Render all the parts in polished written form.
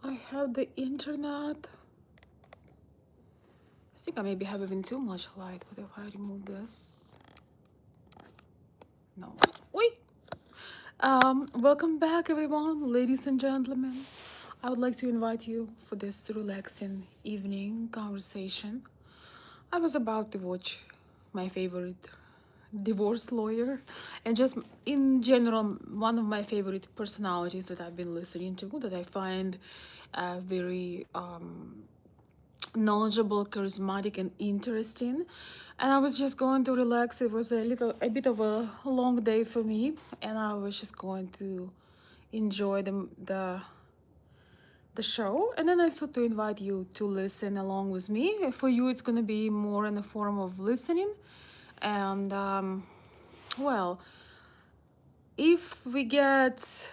I have the internet. I think I maybe have even too much light. What if I remove this? No. Wait. Welcome back, everyone, ladies and gentlemen. I would like to invite you for this relaxing evening conversation. I was about to watch my favorite divorce lawyer, and just in general, one of my favorite personalities that I've been listening to, that I find very knowledgeable, charismatic, and interesting. And I was just going to relax. It was a bit of a long day for me, and I was just going to enjoy the show. And then I thought to invite you to listen along with me. For you, it's gonna be more in the form of listening, and well, if we get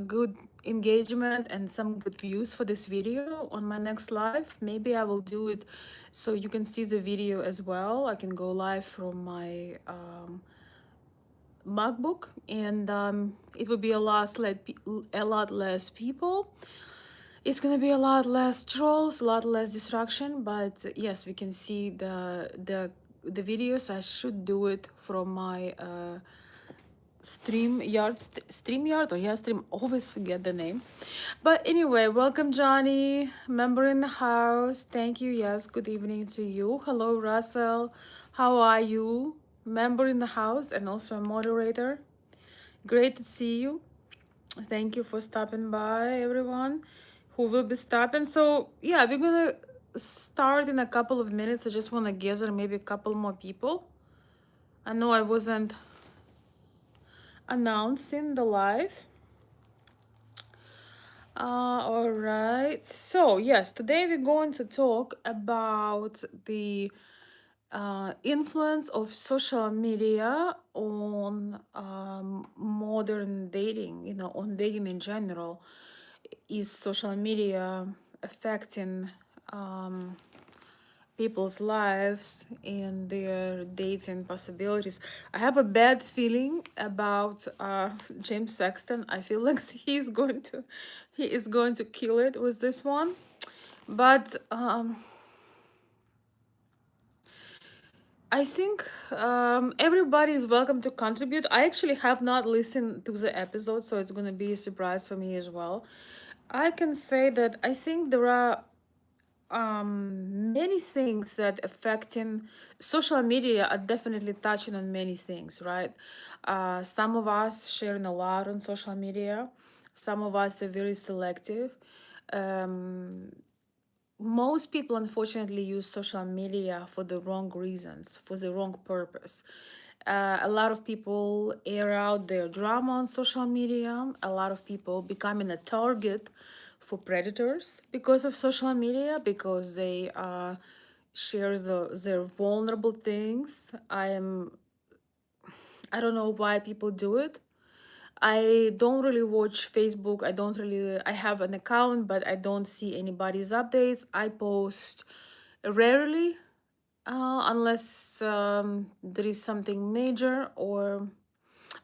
good engagement and some good views for this video on my next live, maybe I will do it so you can see the video as well. I can go live from my MacBook, and it will be a lot less people. It's gonna be a lot less trolls, a lot less distraction, but yes, we can see the videos. I should do it from my StreamYard, or yeah, Stream, always forget the name. But anyway, welcome Johnny, member in the house. Thank you. Yes, good evening to you. Hello Russell, how are you? Member in the house and also a moderator. Great to see you. Thank you for stopping by, everyone who will be stopping. So yeah, we're gonna start in a couple of minutes. I just want to gather maybe a couple more people. I know I wasn't announcing the live. All right. So yes, today we're going to talk about the influence of social media on modern dating. You know, on dating in general. Is social media affecting people's lives and their dating possibilities? I have a bad feeling about James Sexton. I feel like he is going to kill it with this one. But I think everybody is welcome to contribute. I actually have not listened to the episode, so it's going to be a surprise for me as well. I can say that I think there are many things that affecting social media are definitely touching on many things, right? Some of us sharing a lot on social media, some of us are very selective. um, Most people unfortunately use social media for the wrong reasons, for the wrong purpose. A lot of people air out their drama on social media. A lot of people becoming a target for predators because of social media, because they share their vulnerable things. I don't know why people do it. I don't really watch Facebook. I have an account, but I don't see anybody's updates. I post rarely, unless there is something major, or,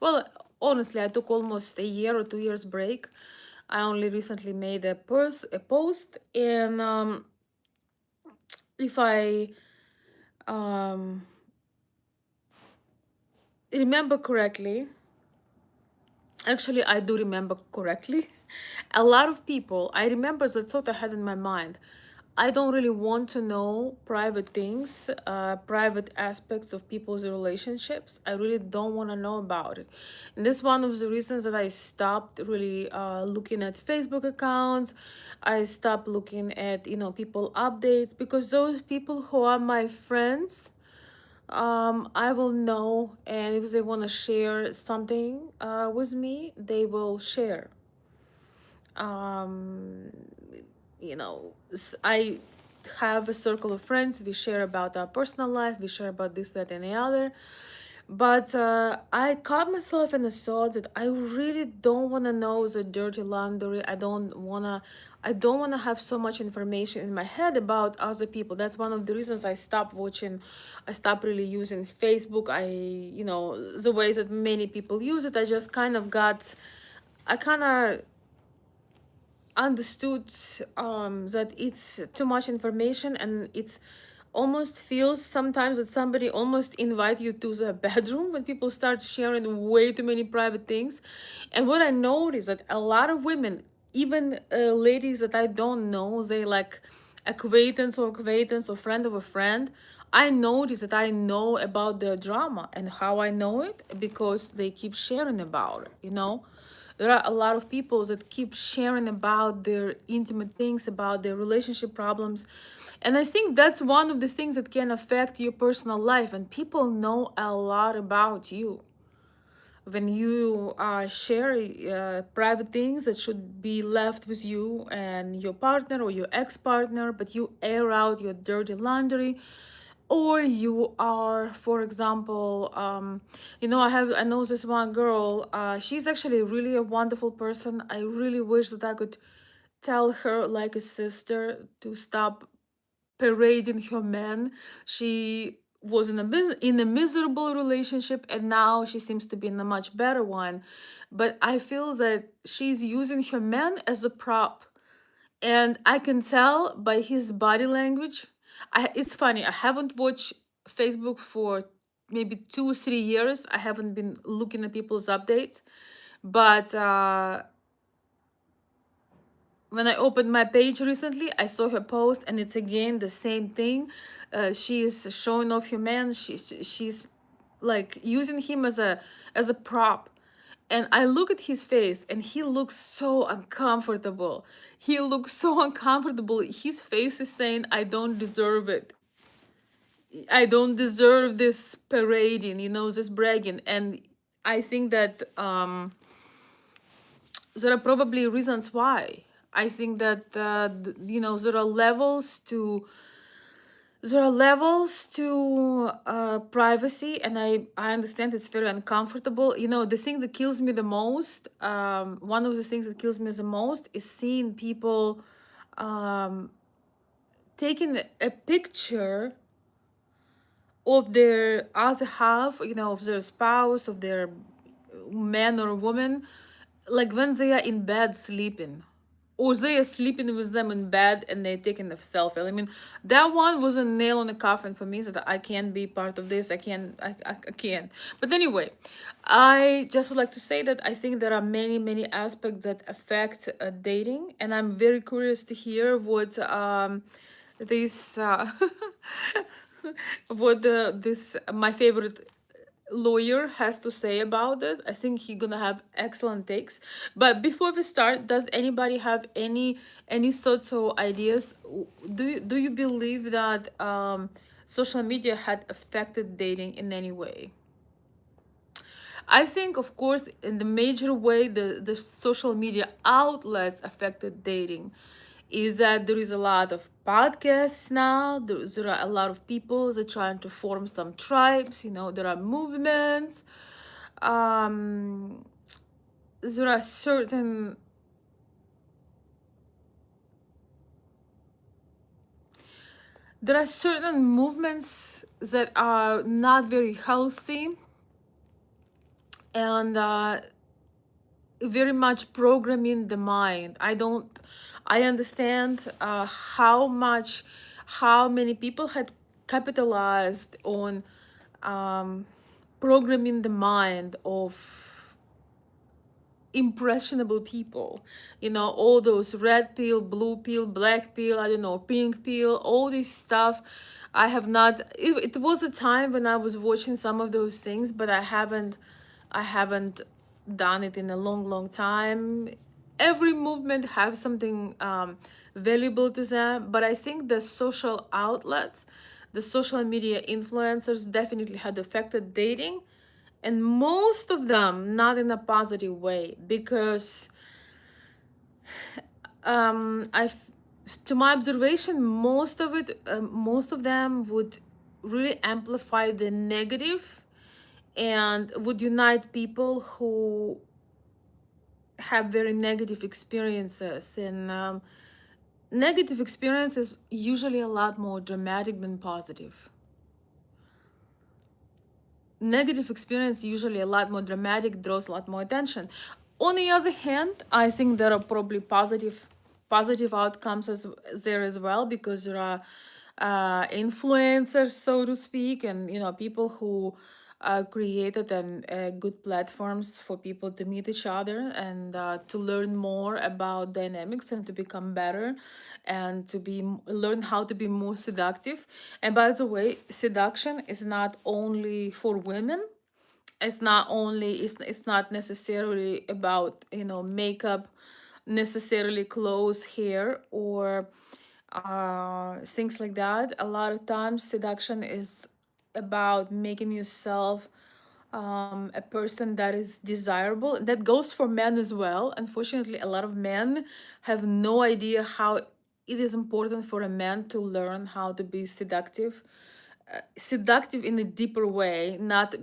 well, honestly, I took almost a year or 2 years break. I only recently made a post, and if I um, remember correctly, actually, I do remember correctly. A lot of people, I remember the thought I had in my mind. I don't really want to know private things, private aspects of people's relationships. I really don't want to know about it. And this is one of the reasons that I stopped really looking at Facebook accounts. I stopped looking at, people updates, because those people who are my friends, I will know, and if they want to share something with me, they will share. um I have a circle of friends. We share about our personal life, we share about this, that, and the other. But I caught myself in the thought that I really don't want to know the dirty laundry. I don't want to have so much information in my head about other people. That's one of the reasons I stopped really using Facebook. The ways that many people use it, I kind of understood that it's too much information, and it's almost feels sometimes that somebody almost invite you to the bedroom when people start sharing way too many private things. And what I noticed that a lot of women, even ladies that I don't know, they like acquaintance or friend of a friend, I notice that I know about the drama. And how I know it? Because they keep sharing about it, you know. There are a lot of people that keep sharing about their intimate things, about their relationship problems. And I think that's one of the things that can affect your personal life. And people know a lot about you when you share private things that should be left with you and your partner or your ex-partner, but you air out your dirty laundry. Or you are, for example, I know this one girl. She's actually really a wonderful person. I really wish that I could tell her like a sister to stop parading her man. She was in a miserable relationship, and now she seems to be in a much better one. But I feel that she's using her man as a prop, and I can tell by his body language. It's funny. I haven't watched Facebook for maybe 2 3 years. I haven't been looking at people's updates, but when I opened my page recently, I saw her post, and it's again the same thing. She is showing off her man. She's like using him as a prop. And I look at his face, and he looks so uncomfortable. He looks so uncomfortable. His face is saying, "I don't deserve it. I don't deserve this parading, this bragging." And I think that there are probably reasons why. I think that there are levels to privacy, and I understand it's very uncomfortable. The thing that kills me the most, one of the things that kills me the most, is seeing people taking a picture of their other half, of their spouse, of their man or woman, like when they are in bed sleeping, or they are sleeping with them in bed and they're taking a selfie. I mean, that one was a nail on the coffin for me, so that I can't be part of this. I can't. But anyway, I just would like to say that I think there are many, many aspects that affect dating, and I'm very curious to hear what this what this my favorite lawyer has to say about it. I think he's gonna have excellent takes. But before we start, does anybody have any thoughts or ideas? Do you believe that social media had affected dating in any way? I think, of course, in the major way the social media outlets affected dating is that there is a lot of podcasts now. There are a lot of people that are trying to form some tribes. There are movements. Um, there are certain movements that are not very healthy, and very much programming the mind. I understand how many people had capitalized on um, programming the mind of impressionable people. All those red pill, blue pill, black pill, I don't know, pink pill, all this stuff. I have not, it was a time when I was watching some of those things, but I haven't done it in a long, long time. Every movement have something valuable to them, but I think the social outlets, the social media influencers definitely had affected dating, and most of them not in a positive way, because I, to my observation, most of them would really amplify the negative, and would unite people who have very negative experiences. And negative experiences usually a lot more dramatic than positive. Negative experience usually a lot more dramatic, draws a lot more attention. On the other hand, I think there are probably positive positive outcomes as there as well, because there are influencers, so to speak, and people who created and good platforms for people to meet each other and to learn more about dynamics and to become better and to learn how to be more seductive. And by the way, seduction is not only for women. It's not necessarily about makeup, necessarily clothes, hair, or things like that. A lot of times seduction is about making yourself a person that is desirable. That goes for men as well. Unfortunately, a lot of men have no idea how it is important for a man to learn how to be seductive in a deeper way. Not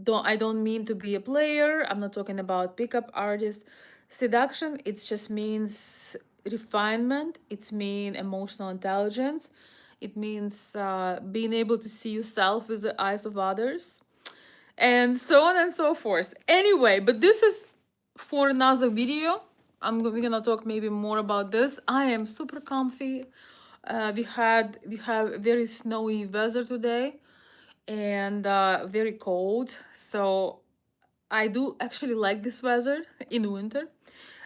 don't I don't mean to be a player. I'm not talking about pickup artist. Seduction, it just means refinement. It's mean emotional intelligence. It means being able to see yourself with the eyes of others, and so on and so forth. Anyway, but this is for another video. We're gonna talk maybe more about this. I am super comfy. We have very snowy weather today, and very cold. So I do actually like this weather in winter,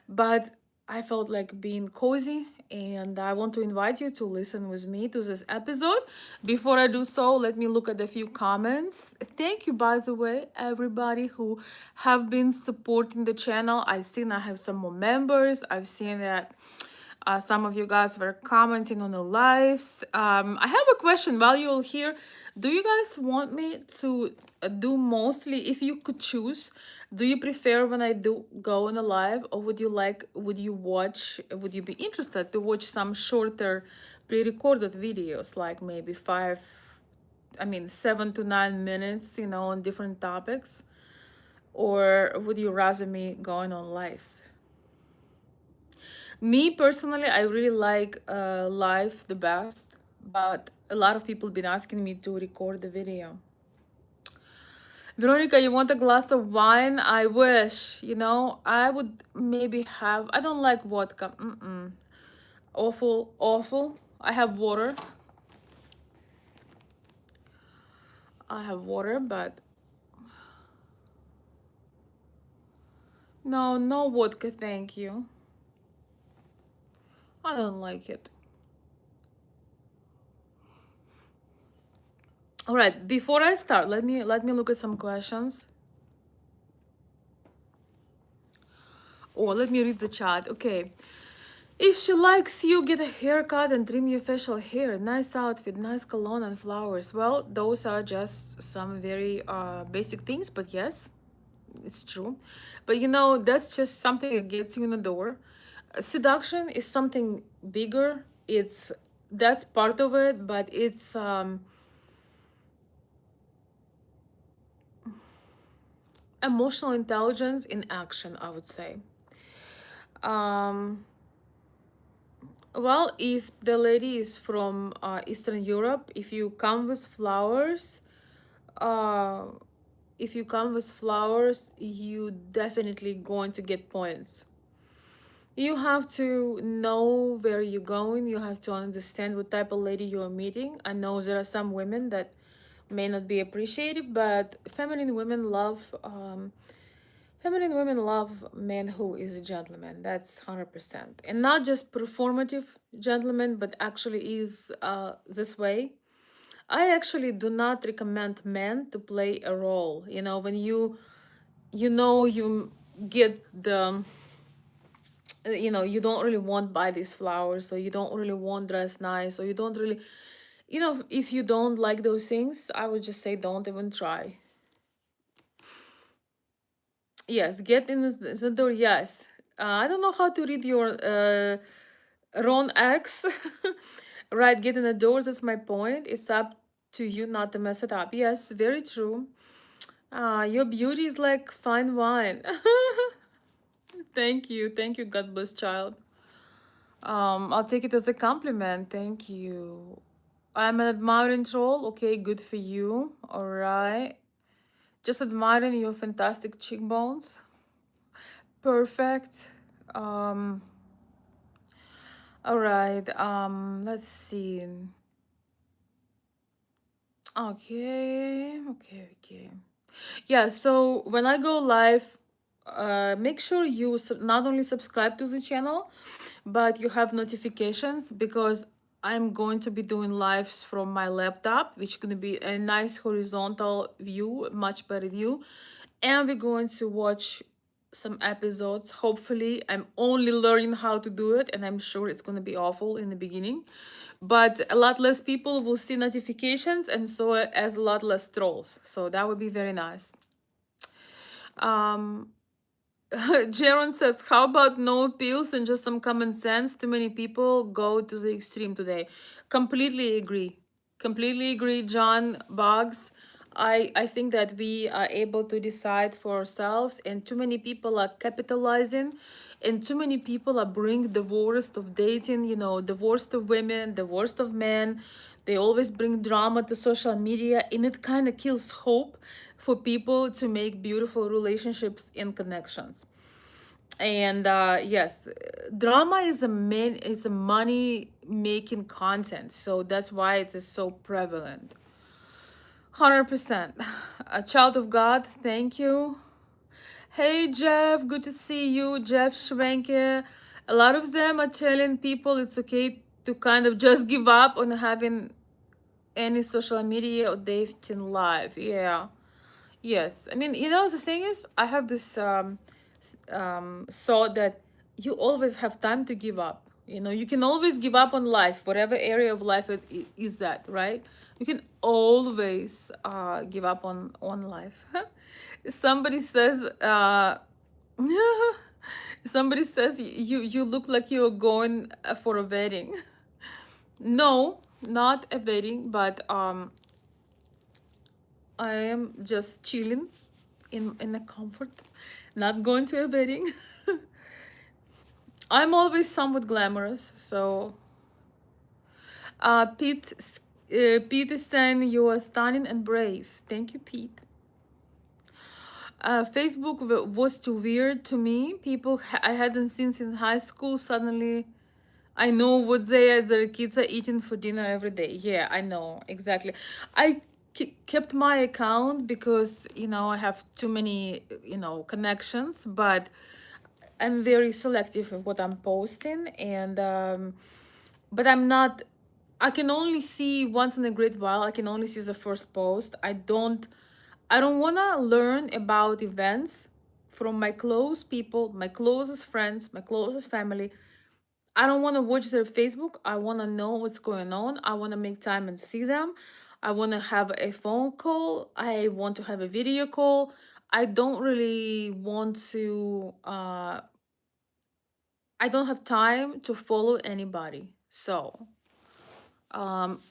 but I felt like being cozy, and I want to invite you to listen with me to this episode. Before I do so, let me look at a few comments. Thank you, by the way, everybody who have been supporting the channel. I've seen I have some more members. I've seen that some of you guys were commenting on the lives. I have a question while you're here. Do you guys want me to do mostly, if you could choose, do you prefer when I do go on a live, or would you be interested to watch some shorter pre-recorded videos, like maybe 7 to 9 minutes, on different topics? Or would you rather me going on lives? Me personally, I really like live the best, but a lot of people been asking me to record the video. Veronica, you want a glass of wine? I wish, I would maybe have. I don't like vodka. Mm-mm. Awful, awful. I have water. But no, no vodka, thank you. I don't like it. All right, before I start, let me look at some questions. Or let me read the chat. Okay. If she likes you, get a haircut and trim your facial hair. Nice outfit, nice cologne and flowers. Well, those are just some very basic things, but yes, it's true. But that's just something that gets you in the door. Seduction is something bigger. That's part of it, but it's emotional intelligence in action, I would say. Um, well, if the lady is from Eastern Europe, uh, if you come with flowers, you definitely going to get points. You have to know where you're going. You have to understand what type of lady you're meeting. I know there are some women that may not be appreciative, but feminine women love men who is a gentleman. That's 100%, and not just performative gentleman, but actually is this way. I actually do not recommend men to play a role. When you get the you don't really want buy these flowers, or you don't really want dress nice, or you don't really, if you don't like those things, I would just say don't even try. Yes, get in the door. Yes. I don't know how to read your Ron X. Right, get in the doors. That's my point. It's up to you not to mess it up. Yes, very true. Your beauty is like fine wine. Thank you. Thank you. God bless, child. I'll take it as a compliment. Thank you. I'm an admiring troll. Okay, good for you. All right. Just admiring your fantastic cheekbones. Perfect. Um, All right. Let's see. Okay. Yeah, so when I go live, make sure you not only subscribe to the channel, but you have notifications because I'm going to be doing lives from my laptop, which is going to be a nice horizontal view, much better view. And we're going to watch some episodes. Hopefully, I'm only learning how to do it, and I'm sure it's going to be awful in the beginning. But a lot less people will see notifications, and so as a lot less trolls. So that would be very nice. Um, Jaron says, how about no appeals and just some common sense? Too many people go to the extreme today. Completely agree. Completely agree, John Boggs. I think that we are able to decide for ourselves, and too many people are capitalizing, and too many people are bringing the worst of dating, the worst of women, the worst of men. They always bring drama to social media, and it kind of kills hope for people to make beautiful relationships and connections. And yes, drama is a money making content, so that's why it is so prevalent. 100%. A child of God, thank you. Hey Jeff, good to see you. Jeff Schwenke. A lot of them are telling people it's okay to kind of just give up on having any social media or dating live. Yeah. Yes. I mean, the thing is, I have this thought that you always have time to give up. You can always give up on life, whatever area of life is that, right? You can always give up on life. Somebody says, somebody says you look like you're going for a wedding. No, not a wedding, but I am just chilling in a comfort, not going to a wedding. I'm always somewhat glamorous, so Pete is saying you are stunning and brave. Thank you, Pete. Facebook was too weird to me. People I hadn't seen since high school suddenly. I know what their kids are eating for dinner every day. Yeah, I know exactly. I kept my account because I have too many connections, but I'm very selective in what I'm posting, and but I'm not. I can only see once in a great while. I can only see the first post. I don't wanna learn about events from my close people, my closest friends, my closest family. I don't want to watch their Facebook. I want to know what's going on. I want to make time and see them. I want to have a phone call. I want to have a video call. I don't really want to I don't have time to follow anybody. So,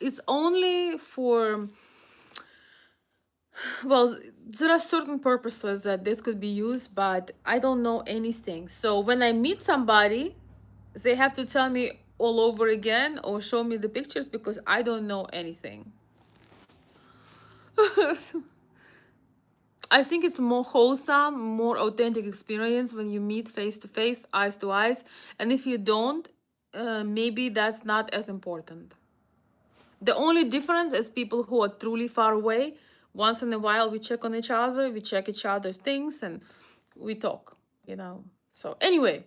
it's only for, well, there are certain purposes that this could be used, but I don't know anything. So when I meet somebody, they have to tell me all over again or show me the pictures because I don't know anything. I think it's more wholesome, more authentic experience when you meet face to face, eyes to eyes. And if you don't, maybe that's not as important. The only difference is people who are truly far away. Once in a while, we check on each other, we check each other's things, and we talk. So, anyway,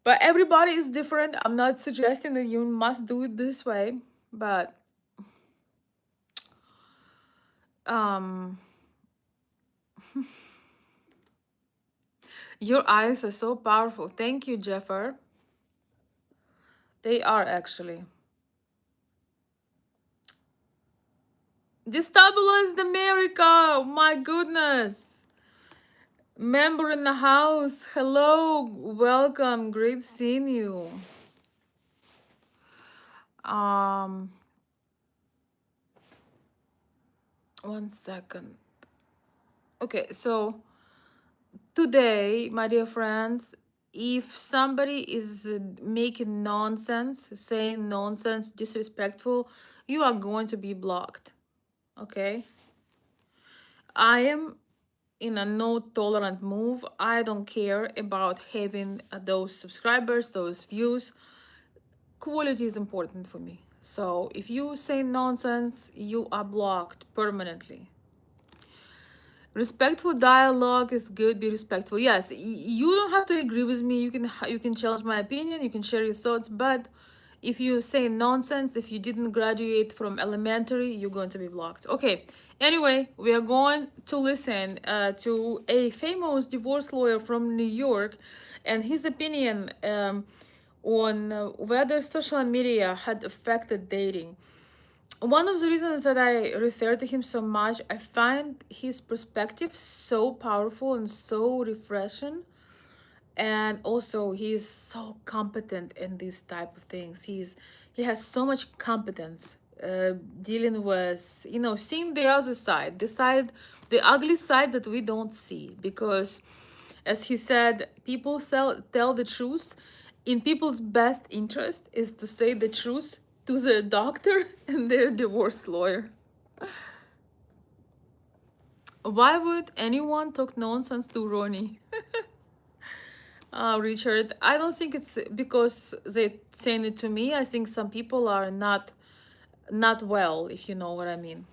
but everybody is different. I'm not suggesting that you must do it this way, but um, your eyes are so powerful. Thank you, Jeffer. They are actually. Destabilized America! Oh my goodness! Member in the house. Hello, welcome. Great seeing you. Um, 1 second. Okay, so today, my dear friends, if somebody is making nonsense, saying nonsense, disrespectful, you are going to be blocked. Okay? I am in a no tolerant move. I don't care about having those subscribers, those views. quality is important for me. So if you say nonsense, you are blocked permanently. Respectful dialogue is good. Be respectful. Yes, you don't have to agree with me. You can challenge my opinion. You can share your thoughts. But if you say nonsense, if you didn't graduate from elementary, you're going to be blocked. Okay. Anyway, we are going to listen to a famous divorce lawyer from New York, and his opinion on whether social media had affected dating. One of the reasons that I refer to him so much, I find his perspective so powerful and so refreshing. And also he's so competent in these type of things. He has so much competence dealing with, seeing the other side, the ugly side that we don't see. Because as he said, people tell the truth. In people's best interest is to say the truth to their doctor and their divorce lawyer. Why would anyone talk nonsense to Ronnie? Richard, I don't think it's because they saying it to me. I think some people are not well, if you know what I mean.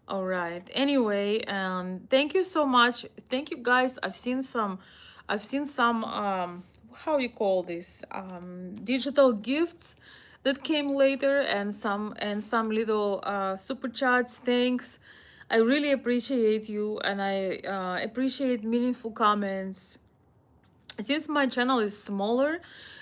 All right. Anyway, thank you so much. Thank you guys. I've seen some how you call this digital gifts that came later, and some little super chats. Thanks. I really appreciate you, and I appreciate meaningful comments. Since my channel is smaller,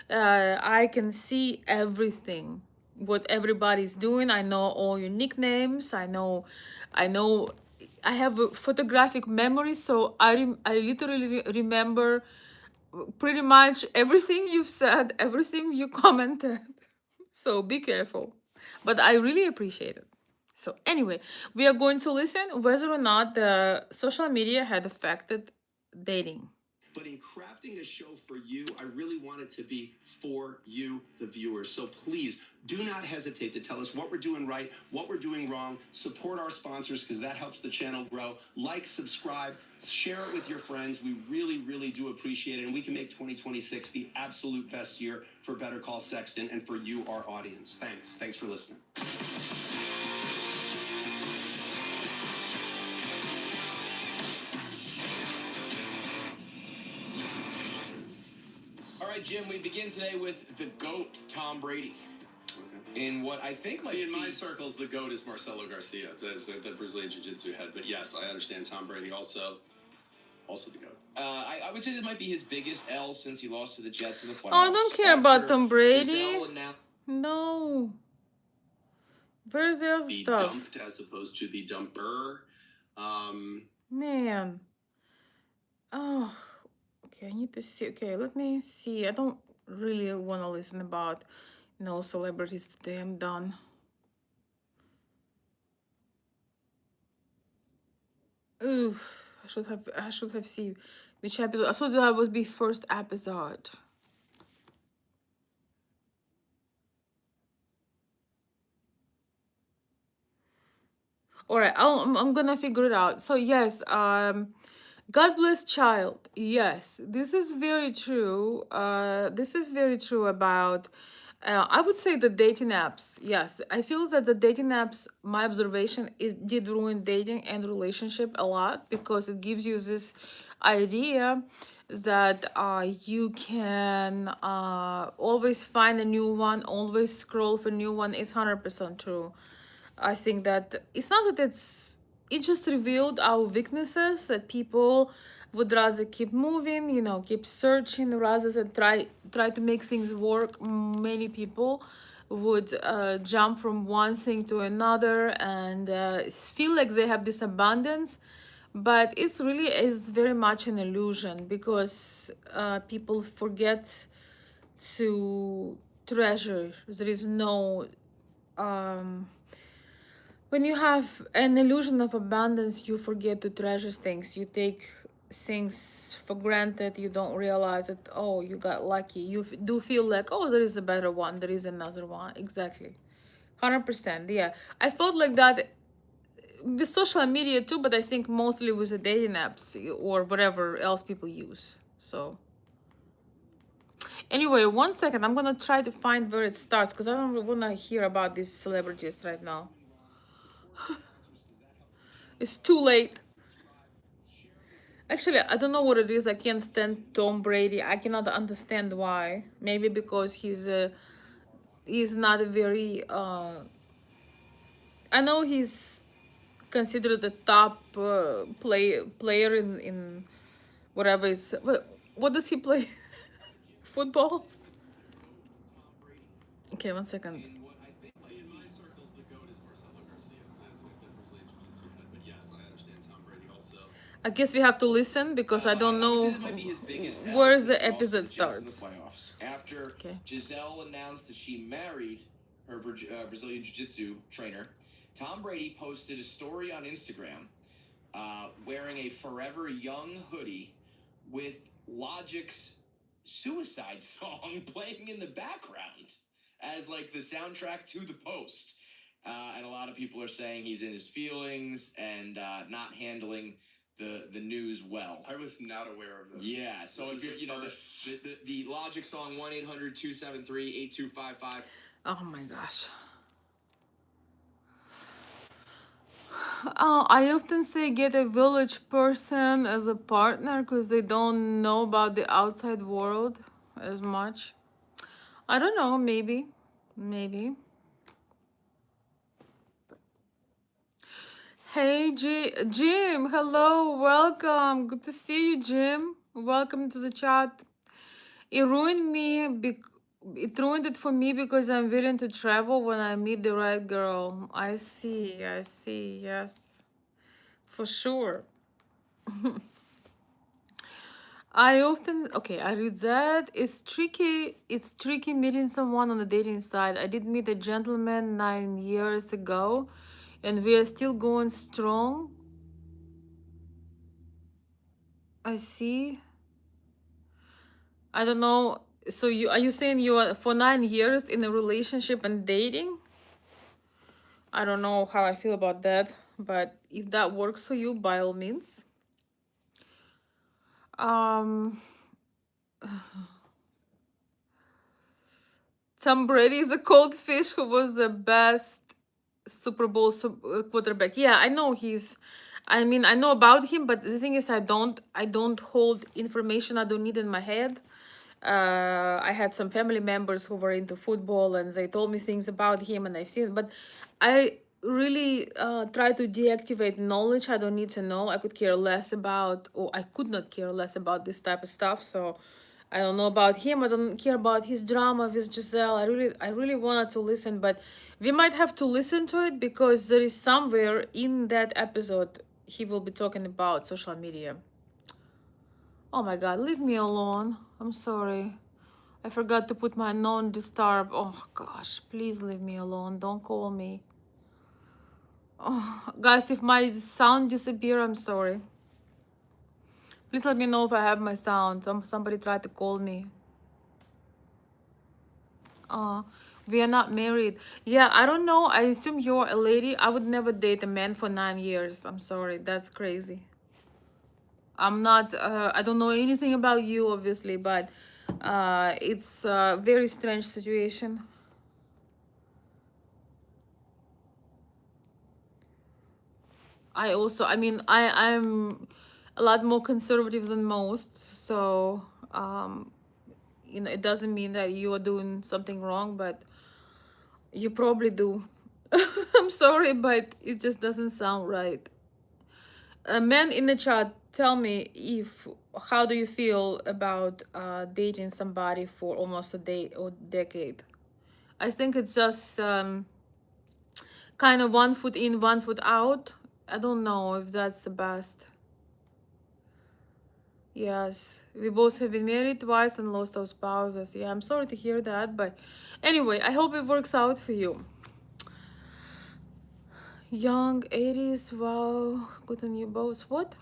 I can see everything what everybody's doing. I know all your nicknames. I know I have a photographic memory, so I literally remember pretty much everything you've said, everything you commented. So be careful, but I really appreciate it. So anyway, we are going to listen whether or not the social media had affected dating. But in crafting a show for you, I really want it to be for you, the viewers. So please do not hesitate to tell us what we're doing right, what we're doing wrong. Support our sponsors because that helps the channel grow. Like, subscribe, share it with your friends. We really, really do appreciate it. And we can make 2026 the absolute best year for Better Call Sexton and for you, our audience. Thanks. Thanks for listening. All right, Jim, we begin today with the GOAT, Tom Brady. Okay. In what I think might in my circles, the GOAT is Marcelo Garcia, as the Brazilian Jiu-Jitsu head. But yes, I understand Tom Brady also the GOAT. I would say this might be his biggest L since he lost to the Jets in the playoffs. Oh, I don't care about Tom Brady. Giselle and now... No. Where's the other stuff? The dumped as opposed to the dumper. Man. Oh. Okay, I need to see. Okay, let me see. I don't really want to listen about celebrities today. I'm done. Oof. I should have seen which episode. I thought that would be first episode. All right, I'm gonna figure it out. So yes, God bless child. Yes, this is very true. This is very true about. I would say the dating apps. Yes, I feel that the dating apps. My observation is did ruin dating and relationship a lot because it gives you this idea that you can always find a new one, always scroll for a new one. Is 100% true. I think that it's not that it just revealed our weaknesses, that people would rather keep moving, keep searching rather than try to make things work. Many people would jump from one thing to another and feel like they have this abundance, but it's really is very much an illusion because people forget to treasure. There is no when you have an illusion of abundance, you forget to treasure things. You take things for granted. You don't realize that, oh, you got lucky. You do feel like, oh, there is a better one. There is another one. Exactly. 100%. Yeah. I felt like that with social media too, but I think mostly with the dating apps or whatever else people use. So. Anyway, 1 second. I'm gonna try to find where it starts because I don't really want to hear about these celebrities right now. It's too late. Actually, I don't know what it is. I can't stand Tom Brady. I cannot understand why. Maybe because he's not a very I know he's considered the top player in whatever is what does he play? Football? Okay, 1 second. In what I think See, in my circles, the GOAT is Marcelo Garcia as like the Brazilian Jiu-Jitsu head. But yes, I understand Tom Brady also. I guess we have to listen because I don't I would say know that might be his biggest L where since the he lost to episode the Jets in the starts. playoffs. After Okay. Giselle announced that she married her Brazilian Jiu-Jitsu trainer, Tom Brady posted a story on Instagram wearing a Forever Young hoodie with Logic's Suicide song playing in the background as like the soundtrack to the post. And a lot of people are saying he's in his feelings and not handling the news well. I was not aware of this. Yeah, so This if is you're, the you know, first. the Logic song 1-800-273-8255. Oh my gosh. I often say get a village person as a partner because they don't know about the outside world as much. I don't know, maybe. Maybe. Hey, Jim, hello, welcome. Good to see you, Jim. Welcome to the chat. It ruined me. It ruined it for me because I'm willing to travel when I meet the right girl. I see. I see. Yes, for sure. I often I read that it's tricky. It's tricky meeting someone on the dating side. I did meet a gentleman 9 years ago, and we are still going strong. I see. I don't know. So you saying you are for 9 years in a relationship and dating? I don't know how I feel about that, but if that works for you, by all means. Um, Tom Brady is a cold fish who was the best Super Bowl quarterback. Yeah, I know he's. I mean, I know about him, but the thing is, I don't hold information I don't need in my head. I had some family members who were into football, and they told me things about him, and I've seen. But I really try to deactivate knowledge I don't need to know. I could care less about, or I could not care less about this type of stuff. So I don't know about him. I don't care about his drama with Giselle. I really wanted to listen, but we might have to listen to it because there is somewhere in that episode he will be talking about social media. Oh my God, leave me alone. I'm sorry. I forgot to put my non-disturb. Oh gosh, please leave me alone. Don't call me. Oh, guys, if my sound disappear, I'm sorry. Please let me know if I have my sound. Somebody tried to call me. We are not married. Yeah, I don't know. I assume you're a lady. I would never date a man for 9 years. I'm sorry. That's crazy. I'm not, I don't know anything about you, obviously, but it's a very strange situation. I mean, I'm a lot more conservative than most. So, it doesn't mean that you are doing something wrong, but you probably do. I'm sorry, but it just doesn't sound right. Men in the chat, tell me if how do you feel about dating somebody for almost a day or decade? I think it's just kind of 1 foot in, 1 foot out. I don't know if that's the best. Yes, we both have been married twice and lost our spouses. Yeah, I'm sorry to hear that, but anyway, I hope it works out for you. Young 80s, wow, good on you both. What?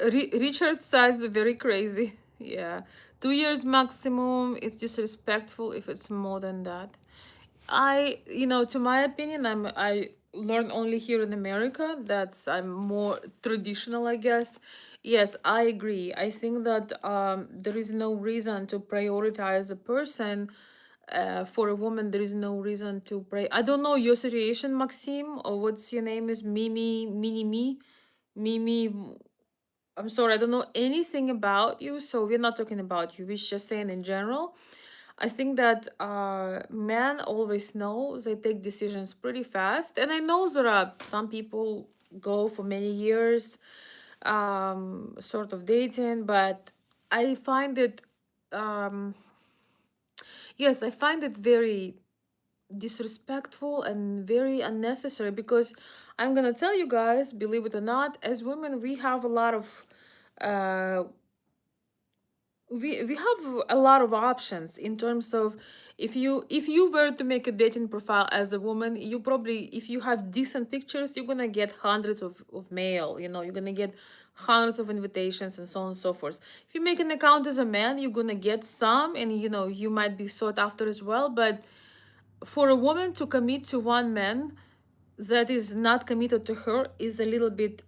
Richard's size is very crazy. Yeah, 2 years maximum. It's disrespectful if it's more than that. To my opinion, learn only here in America. That's I'm more traditional, I guess. Yes, I agree. I think that there is no reason to prioritize a person. For a woman, there is no reason to pray. I don't know your situation, Maxime, or what's your name is Mimi. I'm sorry, I don't know anything about you, so we're not talking about you. We're just saying in general. I think that men always know they take decisions pretty fast, and I know there are some people go for many years, sort of dating, but I find it, um, yes, I find it very disrespectful and very unnecessary because I'm gonna tell you guys, believe it or not, as women, we have a lot of uh, we have a lot of options in terms of if you were to make a dating profile as a woman, you probably, if you have decent pictures, you're gonna get hundreds of mail, you're gonna get hundreds of invitations and so on and so forth. If you make an account as a man, you're gonna get some, and you might be sought after as well. But for a woman to commit to one man that is not committed to her is a little bit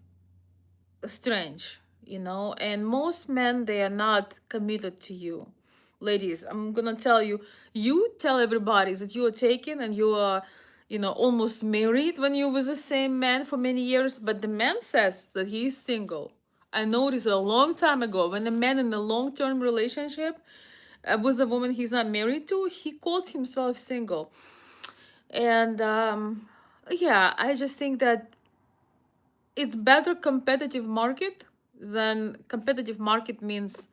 strange, and most men, they are not committed to you. Ladies, I'm gonna tell you, you tell everybody that you are taken and you are, almost married when you with the same man for many years, but the man says that he is single. I noticed a long time ago, when a man in a long-term relationship with a woman he's not married to, he calls himself single. And yeah, I just think that it's better competitive market than competitive market means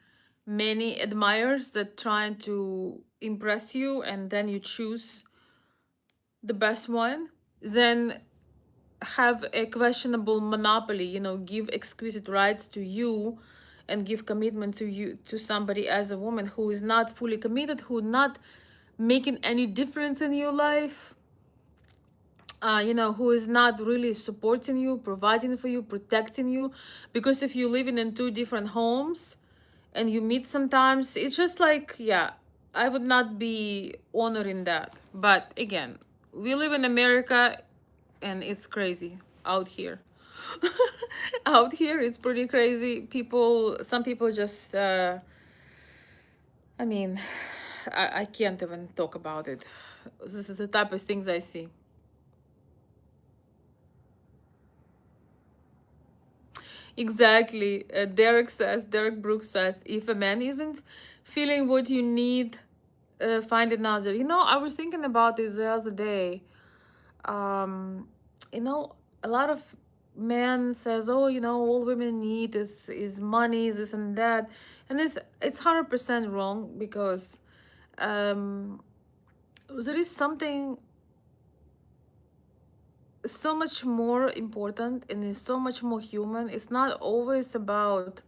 many admirers that trying to impress you, and then you choose the best one, then have a questionable monopoly, give exquisite rights to you and give commitment to you, to somebody as a woman who is not fully committed, who not making any difference in your life, who is not really supporting you, providing for you, protecting you. Because if you're living in two different homes and you meet sometimes, it's just like, yeah, I would not be honoring that. But again, we live in America and it's crazy out here. Out here, it's pretty crazy. Some people just, I mean, I can't even talk about it. This is the type of things I see. Exactly. Derek Brooks says, if a man isn't feeling what you need, find another. I was thinking about this the other day. Um, a lot of men says, oh, all women need is money, this and that, and it's 100% wrong because um, there is something so much more important and is so much more human. It's not always about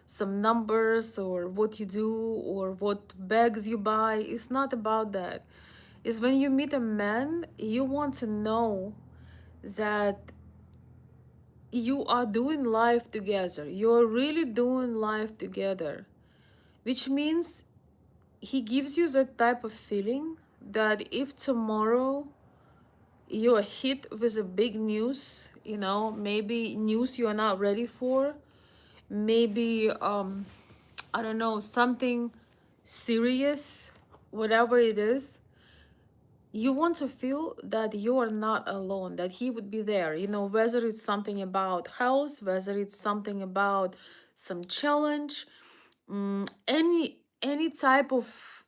some numbers or what you do or what bags you buy. It's not about that. It's when you meet a man, you want to know that you are doing life together. You're really doing life together, which means he gives you that type of feeling that if tomorrow you are hit with a big news, maybe news you are not ready for, maybe I don't know, something serious, whatever it is, you want to feel that you are not alone, that he would be there, whether it's something about health, whether it's something about some challenge, any type of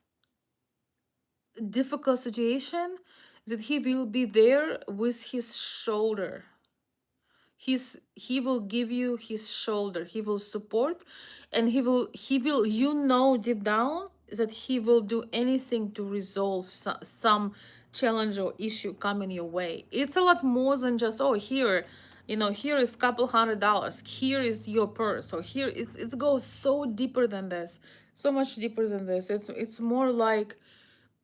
difficult situation, that he will be there with his shoulder. He will give you his shoulder, he will support, and he will deep down that he will do anything to resolve some challenge or issue coming your way. It's a lot more than just, oh, here, here is couple $100, here is your purse, or here it goes so deeper than this, so much deeper than this. It's more like,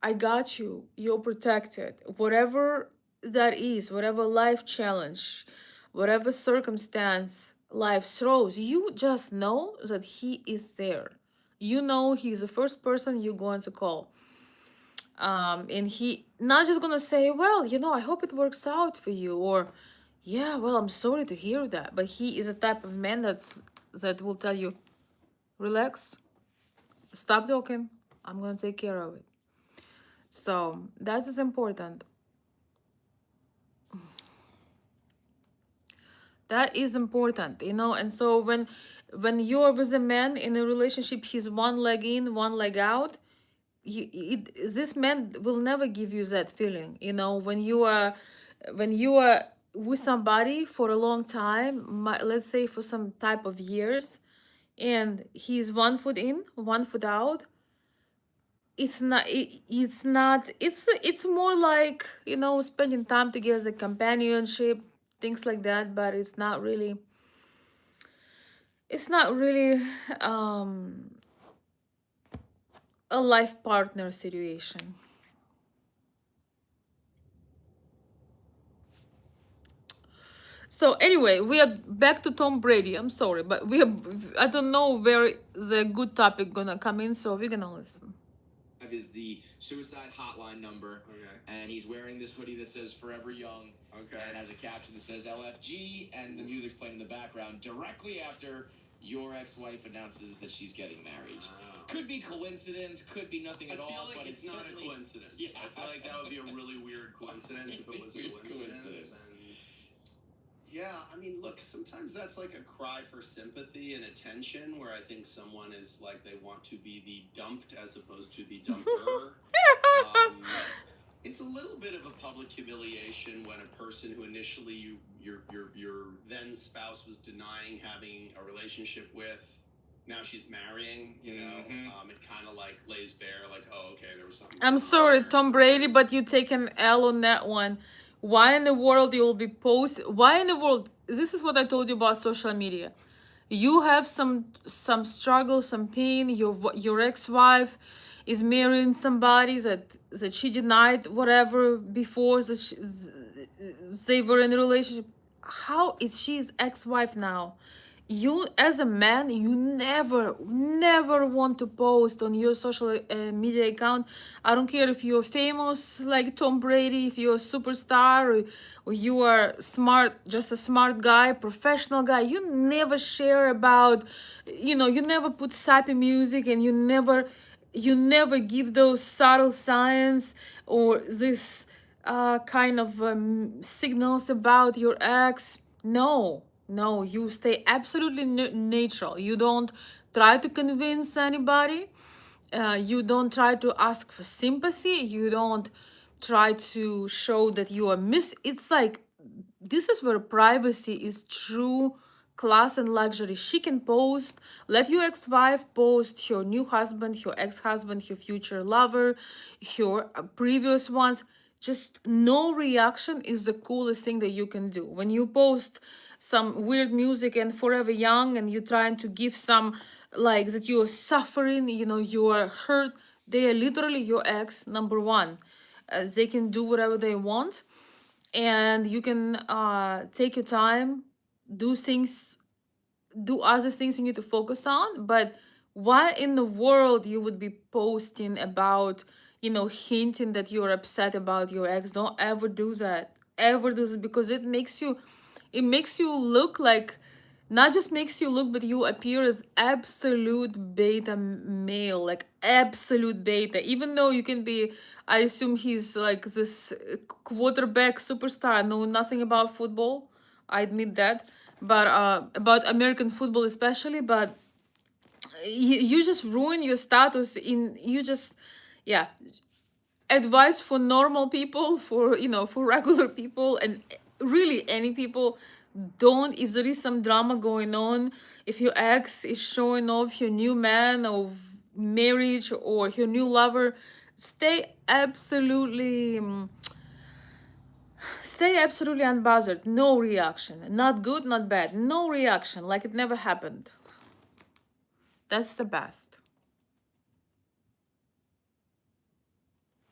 I got you. You're protected. Whatever that is, whatever life challenge, whatever circumstance life throws, you just know that he is there. You know he's the first person you're going to call. And he not just gonna say, well, I hope it works out for you, or yeah, well, I'm sorry to hear that. But he is a type of man that will tell you, relax, stop talking, I'm gonna take care of it. So that is important. That is important, and so when you're with a man in a relationship, he's one leg in, one leg out. This man will never give you that feeling, when you are with somebody for a long time, let's say for some type of years, and he's one foot in, one foot out. It's more like, spending time together, companionship, things like that, but it's not really um a life partner situation. So anyway, we are back to Tom Brady. I'm sorry, but I don't know where the good topic gonna come in, so we're gonna listen. Is the suicide hotline number. Okay. And he's wearing this hoodie that says Forever Young. Okay. And has a caption that says LFG, and the music's playing in the background directly after your ex-wife announces that she's getting married. Wow. Could be coincidence, could be nothing at all. I feel like it's not a coincidence. Yeah. I feel like that would be a really weird coincidence if it was a coincidence. And yeah, I mean, look, sometimes that's like a cry for sympathy and attention, where I think someone is like they want to be the dumped as opposed to the dumper. It's a little bit of a public humiliation when a person who initially your then spouse was denying having a relationship with, now she's marrying. It kind of like lays bare, like, oh, okay, there was something. I'm sorry, Tom Brady, but you take an L on that one. Why in the world you'll be Why in the world? This is what I told you about social media. You have some struggle, some pain. Your ex-wife is marrying somebody that she denied whatever before they were in a relationship. How is she his ex-wife now? You, as a man, you never want to post on your social media account. I don't care if you're famous like Tom Brady, if you're a superstar, or you are smart, just a smart guy, professional guy. You never share about, you never put sappy music, and you never give those subtle signs or this kind of signals about your ex. No, no, you stay absolutely neutral. You don't try to convince anybody. You don't try to ask for sympathy. You don't try to show that you are It's like, this is where privacy is true class and luxury. She can post, let your ex-wife post her new husband, her ex-husband, her future lover, her previous ones. Just no reaction is the coolest thing that you can do. When you post some weird music and Forever Young, and you're trying to give some, like, that you're suffering, you are hurt, they are literally your ex, number one. They can do whatever they want, and you can take your time, do things, do other things you need to focus on. But why in the world you would be posting about, hinting that you're upset about your ex? Don't ever do that. Ever do this, because it makes you look like, not just makes you look, but you appear as absolute beta male, like absolute beta. Even though you can be, I assume he's like this quarterback superstar. I know nothing about football, I admit that, but about American football especially. But you just ruin your status in, you just, yeah. Advice for normal people, for regular people, and really any people: don't, if there is some drama going on, if your ex is showing off your new man of marriage or your new lover, stay absolutely unbothered. No reaction, not good, not bad, no reaction, like it never happened. That's the best.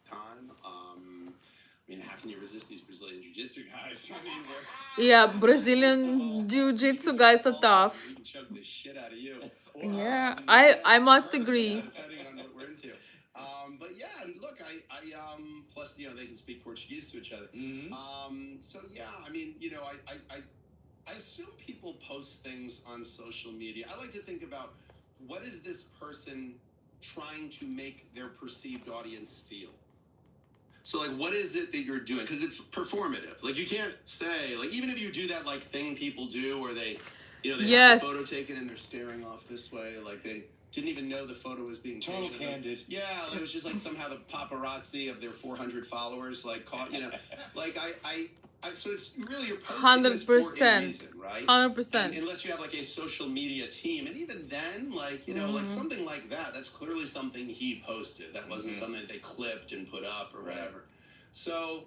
Time. I mean, how can you resist these Brazilian jiu-jitsu guys? I mean, Yeah, Brazilian jiu-jitsu guys are tough. we can choke the shit out of you. Yeah, I must agree. Depending on what we're into. But yeah, look, plus, they can speak Portuguese to each other. So yeah, I mean, I assume people post things on social media. I like to think about, what is this person trying to make their perceived audience feel? So, like, what is it that you're doing? Because it's performative. Like, you can't say, like, even if you do that, like, thing people do where they have Yes. the photo taken and they're staring off this way, like they didn't even know the photo was being taken. Total candid. Yeah, like, it was just like somehow the paparazzi of their 400 followers, like, caught, like, so it's really, you're posting this for a 100%. reason, right? 100%. And unless you have like a social media team, and even then, like, like something like that, that's clearly something he posted. That wasn't something that they clipped and put up or whatever. So,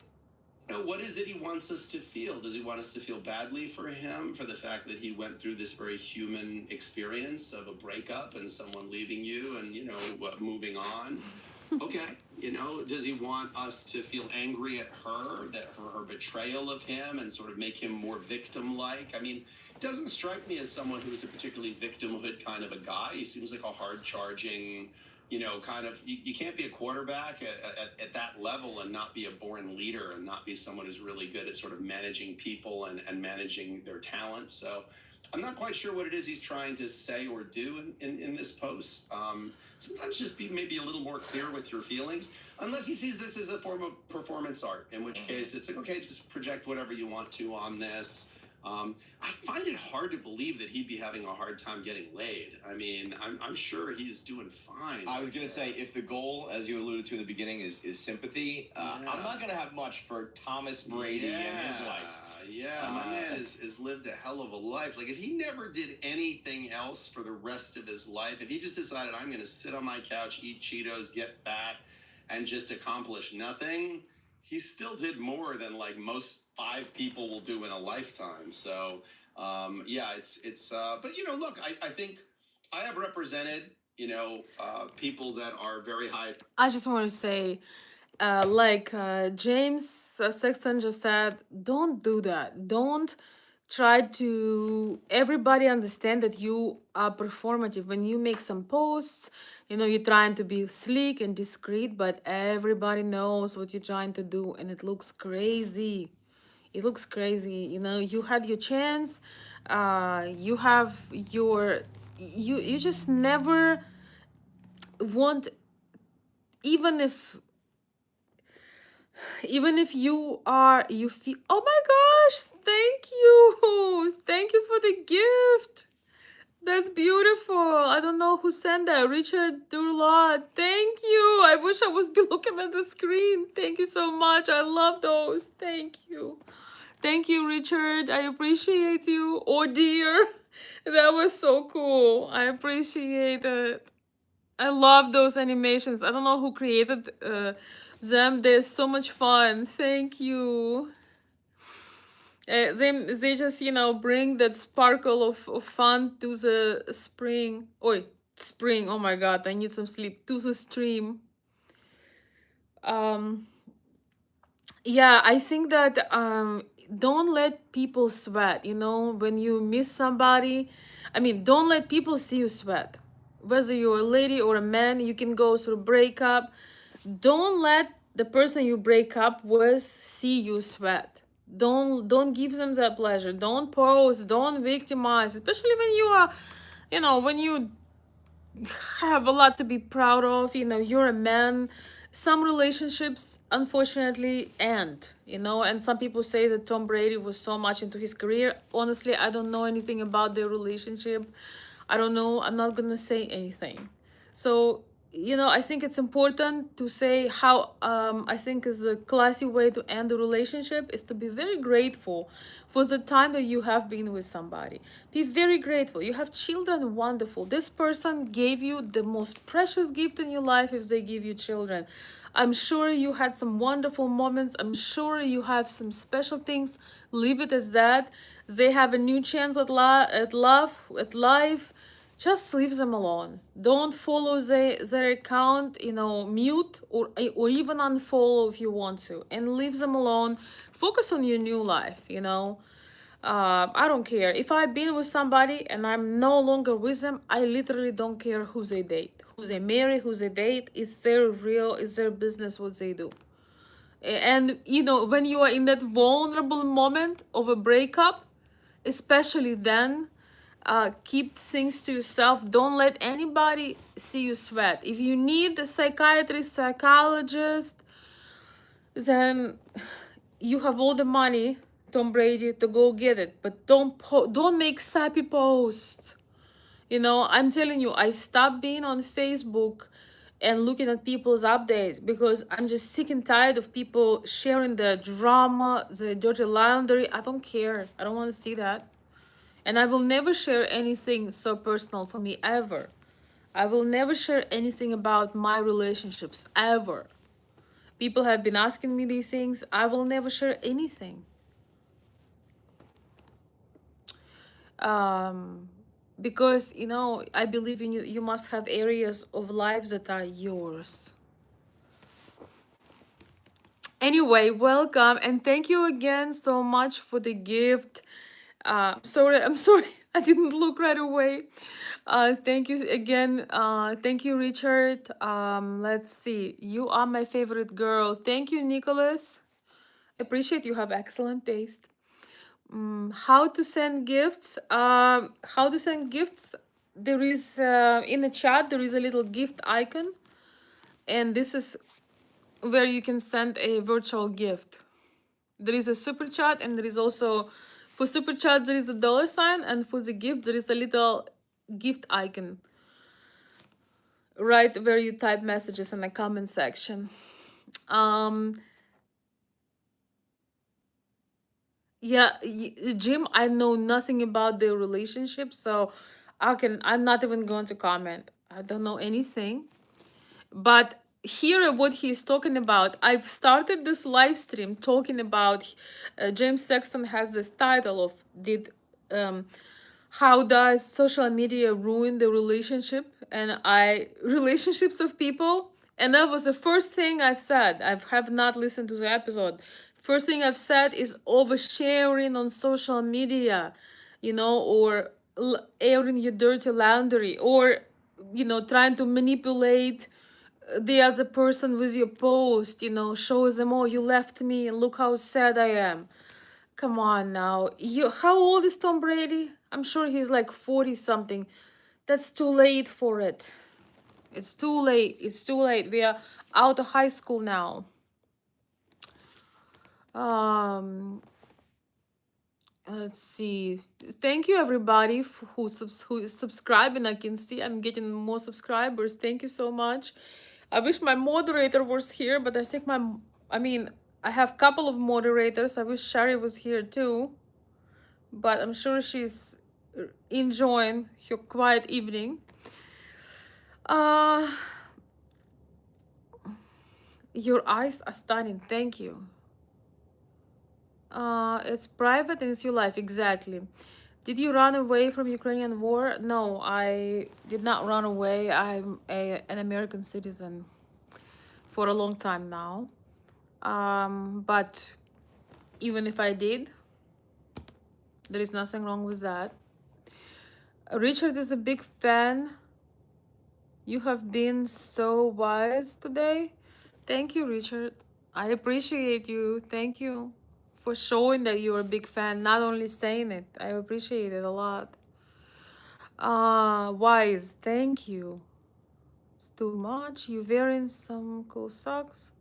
what is it he wants us to feel? Does he want us to feel badly for him, for the fact that he went through this very human experience of a breakup and someone leaving you and, moving on? Okay. Does he want us to feel angry at her, that for her betrayal of him, and sort of make him more victim-like? I mean, it doesn't strike me as someone who's a particularly victimhood kind of a guy. He seems like a hard-charging, kind of, you can't be a quarterback at that level and not be a born leader and not be someone who's really good at sort of managing people and managing their talent. So I'm not quite sure what it is he's trying to say or do in this post. Sometimes just be maybe a little more clear with your feelings, unless he sees this as a form of performance art, in which case it's like, okay, just project whatever you want to on this. I find it hard to believe that he'd be having a hard time getting laid. I mean, I'm sure he's doing fine. I was going to say, if the goal, as you alluded to in the beginning, is sympathy, I'm not going to have much for Thomas Brady in his life. Yeah, my man has lived a hell of a life. Like, if he never did anything else for the rest of his life, if he just decided, I'm going to sit on my couch, eat Cheetos, get fat, and just accomplish nothing, he still did more than, like, most 5 people will do in a lifetime. So, yeah, but, look, I think I have represented, people that are very high. I just want to say, James Sexton just said, don't do that. Don't try to everybody understand that you are performative. When you make some posts, you're trying to be sleek and discreet, but everybody knows what you're trying to do, and it looks crazy. It looks crazy. You had your chance. You have you just never want, even if you feel, oh my gosh, thank you for the gift. That's beautiful. I don't know who sent that. Richard Durlot, thank you. I wish I was looking at the screen. Thank you so much. I love those. Thank you, Richard. I appreciate you. Oh dear, that was so cool. I appreciate it. I love those animations. I don't know who created them. They're so much fun. Thank you. They just, bring that sparkle of fun to the spring. Spring. Oh my god, I need some sleep. To the stream. Yeah, I think that don't let people sweat, when you miss somebody. I mean, don't let people see you sweat. Whether you're a lady or a man, you can go through breakup. Don't let the person you break up with see you sweat. Don't give them that pleasure. Don't pose, don't victimize, especially when you are, when you have a lot to be proud of. You're a man. Some relationships unfortunately end, and some people say that Tom Brady was so much into his career. Honestly, I don't know anything about their relationship. I don't know. I'm not gonna say anything. So, I think it's important to say how I think is a classy way to end a relationship is to be very grateful for the time that you have been with somebody. Be very grateful. You have children, wonderful. This person gave you the most precious gift in your life if they give you children. I'm sure you had some wonderful moments. I'm sure you have some special things. Leave it as that. They have a new chance at love, at life. Just leave them alone. Don't follow their account, mute or even unfollow if you want to, and leave them alone. Focus on your new life, I don't care. If I've been with somebody and I'm no longer with them, I literally don't care who they date, who they marry, who they date. It's their real, it's their business what they do. And you know, when you are in that vulnerable moment of a breakup, especially then, keep things to yourself. Don't let anybody see you sweat. If you need a psychiatrist, psychologist, then you have all the money, Tom Brady, to go get it. But don't make sappy posts. You know, I'm telling you, I stopped being on Facebook and looking at people's updates because I'm just sick and tired of people sharing the drama, the dirty laundry. I don't care. I don't want to see that. And I will never share anything so personal for me ever. I will never share anything about my relationships ever. People have been asking me these things. I will never share anything. Um, because, you know, I believe in you. You must have areas of life that are yours. Anyway, welcome and thank you again so much for the gift. I'm sorry, I didn't look right away. Thank you again. Thank you, Richard. Let's see. You are my favorite girl. Thank you, Nicholas. Appreciate you have excellent taste. How to send gifts? How to send gifts? There is in the chat. There is a little gift icon, and this is where you can send a virtual gift. There is a super chat, and there is also for super chat there is a dollar sign, and for the gift there is a little gift icon right where you type messages in the comment section. Yeah, Jim, I know nothing about their relationship, so I'm not even going to comment. I don't know anything. But here what he's talking about, I've started this live stream talking about James Sexton has this title of did how does social media ruin the relationship and I relationships of people, and that was the first thing I've said. I have not listened to the episode. First thing I've said is oversharing on social media, you know, or airing your dirty laundry, or you know, trying to manipulate the other person with your post, you know, show them, oh, you left me and look how sad I am. Come on now. How old is Tom Brady? I'm sure he's like 40 something. That's too late for it. It's too late. It's too late. We are out of high school now. Um let's see. Thank you everybody who is subscribing. I can see I'm getting more subscribers. Thank you so much. I wish my moderator was here, but I think I have a couple of moderators. I wish Sherry was here too, but I'm sure she's enjoying her quiet evening. Uh, your eyes are stunning. Thank you. It's private and it's your life. Exactly. Did you run away from Ukrainian war? No, I did not run away. I'm an American citizen for a long time now. But even if I did, there is nothing wrong with that. Richard is a big fan. You have been so wise today. Thank you, Richard. I appreciate you. Thank you for showing that you're a big fan, not only saying it. I appreciate it a lot. Wise, thank you. It's too much. You wearing some cool socks.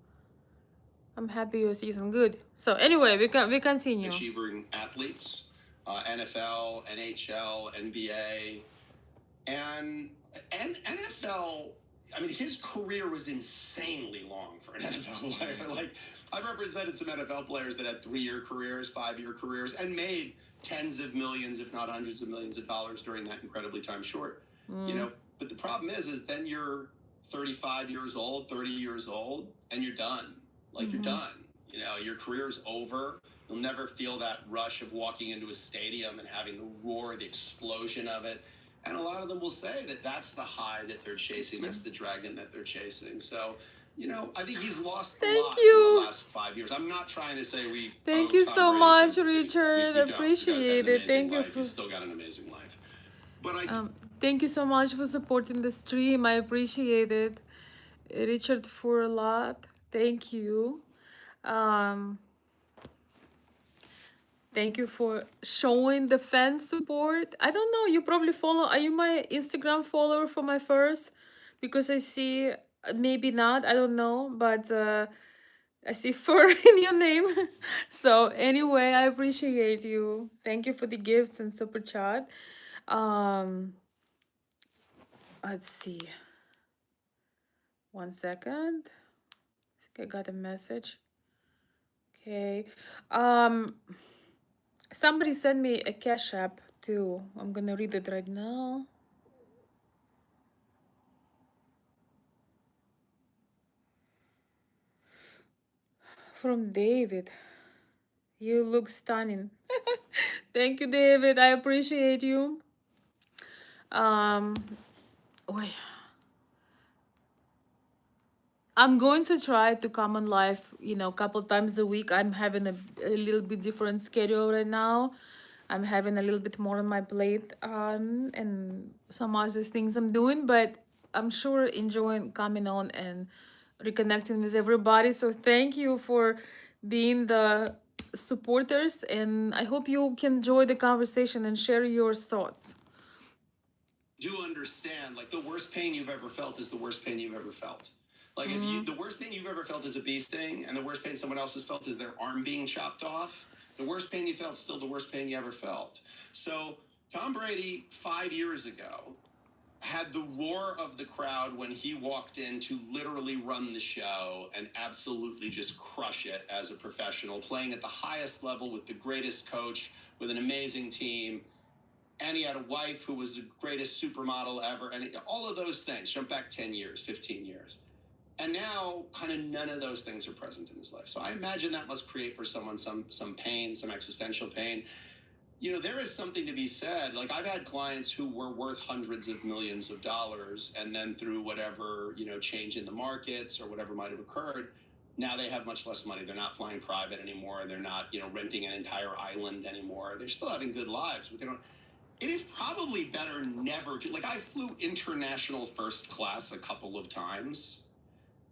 I'm happy your season good. So anyway, we continue. Achieving athletes, NFL, NHL, NBA, and NFL. I mean, his career was insanely long for an NFL player. Like, I've represented some NFL players that had 3-year careers, 5-year careers, and made tens of millions, if not hundreds of millions of dollars during that incredibly time short. You know, but the problem is then you're 35 years old, 30 years old, and you're done. Like, you're done. You know, your career's over. You'll never feel that rush of walking into a stadium and having the roar, the explosion of it. And a lot of them will say that that's the high that they're chasing. That's the dragon that they're chasing. So I think he's lost a Thank lot in the you. last 5 years. I'm not trying to say we Thank owe you Tom so Brady much, sympathy. Richard. We don't. You guys had an Appreciate it. amazing Thank you life. for He's still got an amazing life. But thank you so much for supporting the stream. I appreciate it. Richard, for a lot. Thank you. Um Thank you for showing the fan support. I don't know, you probably follow, are you my Instagram follower for my first? Because I see, maybe not, I don't know, but I see fur in your name. So anyway, I appreciate you. Thank you for the gifts and super chat. Um, let's see. 1 second. I think I got a message. Okay. Um, Somebody sent me a Cashapp too. I'm gonna read it right now. From David. You look stunning. Thank you, David. I appreciate you. Um, wait. I'm going to try to come on live, a couple times a week. I'm having a little bit different schedule right now. I'm having a little bit more on my plate, and some other things I'm doing, but I'm sure enjoying coming on and reconnecting with everybody. So thank you for being the supporters, and I hope you can enjoy the conversation and share your thoughts. do understand, like, the worst pain you've ever felt is the worst pain you've ever felt. Like, if the worst pain you've ever felt is a bee sting, and the worst pain someone else has felt is their arm being chopped off, the worst pain you felt is still the worst pain you ever felt. So Tom Brady 5 years ago had the roar of the crowd when he walked in to literally run the show and absolutely just crush it as a professional, playing at the highest level with the greatest coach, with an amazing team. And he had a wife who was the greatest supermodel ever. And all of those things, jump back 10 years, 15 years. And now kind of none of those things are present in his life. So I imagine that must create for someone some pain, some existential pain. There is something to be said. Like, I've had clients who were worth hundreds of millions of dollars, and then through whatever, change in the markets or whatever might have occurred, now they have much less money. They're not flying private anymore. They're not, renting an entire island anymore. They're still having good lives, but they don't. It is probably better never to. Like, I flew international first class a couple of times.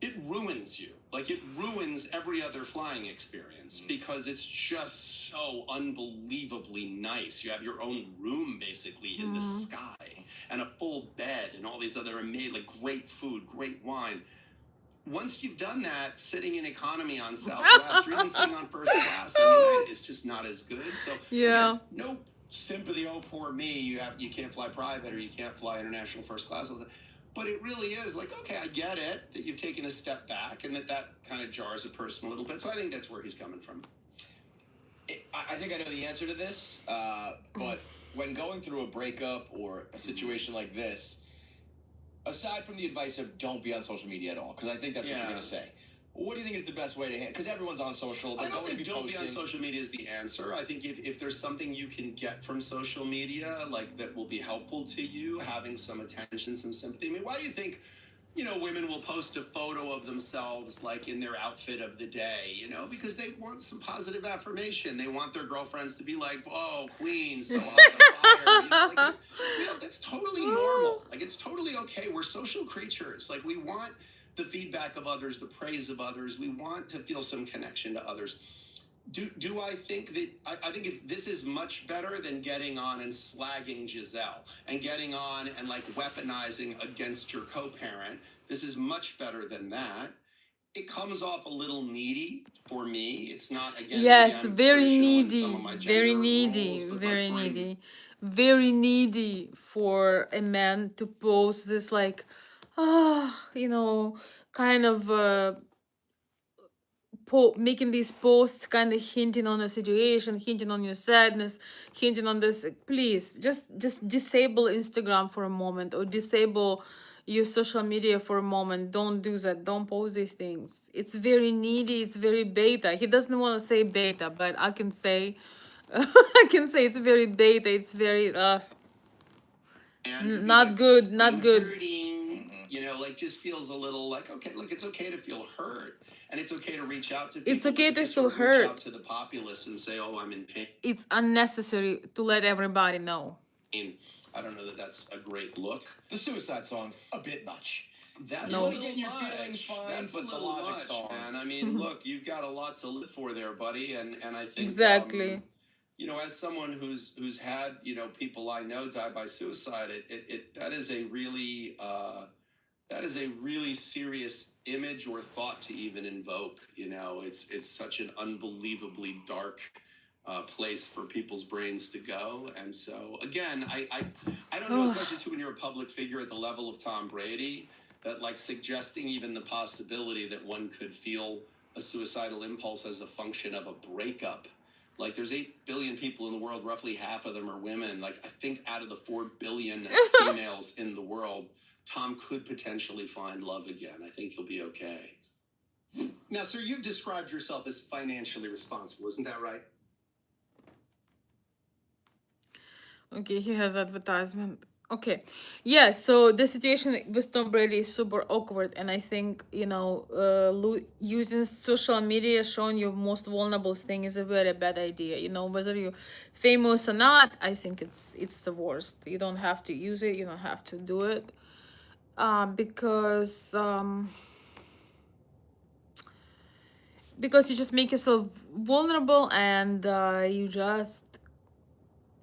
It ruins you. Like, it ruins every other flying experience because it's just so unbelievably nice. You have your own room basically in the sky and a full bed and all these other amazing, like, great food, great wine. Once you've done that, sitting in economy on Southwest or even sitting on first class on United is just not as good. So Yeah. again, no sympathy. Oh, poor me. You can't fly private or you can't fly international first class. But it really is like, okay, I get it that you've taken a step back and that kind of jars a person a little bit. So I think that's where he's coming from. I think I know the answer to this, but when going through a breakup or a situation like this, aside from the advice of don't be on social media at all, because I think that's what you're going to say. What do you think is the best way to handle? Because everyone's on social. I don't think don't be on social media is the answer. I think if there's something you can get from social media, like, that will be helpful to you, having some attention, some sympathy. I mean, why do you think, women will post a photo of themselves, like, in their outfit of the day, because they want some positive affirmation. They want their girlfriends to be like, oh, queen, so hot on fire. That's totally normal. Like, it's totally okay. We're social creatures. Like, we want the feedback of others, the praise of others. We want to feel some connection to others. Do I think that I think this is much better than getting on and slagging Giselle and getting on and, like, weaponizing against your co-parent. This is much better than that. It comes off a little needy for me. It's not, again, Yes, again, very traditional in needy, some of my very gender needy, roles, but, like, very for needy, very needy for a man to post this, like, kind of making these posts, kind of hinting on a situation, hinting on your sadness, hinting on this. Please just disable Instagram for a moment, or disable your social media for a moment. Don't do that. Don't post these things. It's very needy. It's very beta. He doesn't want to say beta, but I can say I can say it's very beta. It's very not good, not good. hurting. you know, like just feels a little like, okay, look, it's okay to feel hurt. And it's okay to reach out to It's people, but okay to to just sort feel of reach out hurt. to the populace and say, oh, I'm in pain. It's unnecessary to let everybody know. I don't know that that's a great look. The suicide song's a bit much. That's No. a little Get your much. feelings fine, That's but a the little logic much, song. man. I mean, look, you've got a lot to live for there, buddy. And I think Exactly. you know, as someone who's had, you know, people I know die by suicide, that is a really serious image or thought to even invoke. You know, it's such an unbelievably dark place for people's brains to go. And so again, I don't know, especially too when you're a public figure at the level of Tom Brady, that like suggesting even the possibility that one could feel a suicidal impulse as a function of a breakup. Like there's 8 billion people in the world, roughly half of them are women. Like I think out of the 4 billion females in the world, Tom could potentially find love again. I think he'll be okay. Now, sir, you've described yourself as financially responsible, isn't that right? Okay, he has advertisement. Okay, yeah. So the situation with Tom Brady is super awkward, and I think, you know, using social media, showing your most vulnerable thing is a very bad idea. You know, whether you're famous or not, I think it's the worst. You don't have to use it. You don't have to do it, because you just make yourself vulnerable, and you just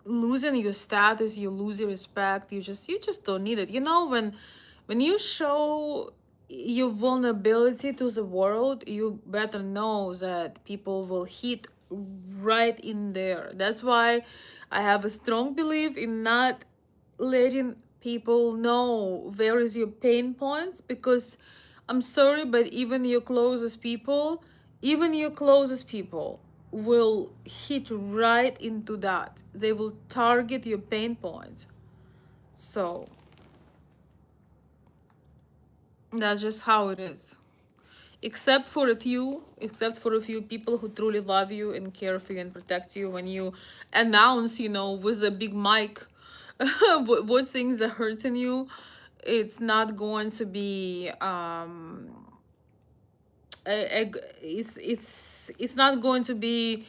losing your status, you lose your respect, you just don't need it. You know, when you show your vulnerability to the world, you better know that people will hit right in there. That's why I have a strong belief in not letting people know where is your pain points, because I'm sorry, but even your closest people will hit right into that. They will target your pain points. So that's just how it is. Except for a few people who truly love you and care for you and protect you, when you announce, you know, with a big mic what things are hurting you, it's not going to be it's not going to be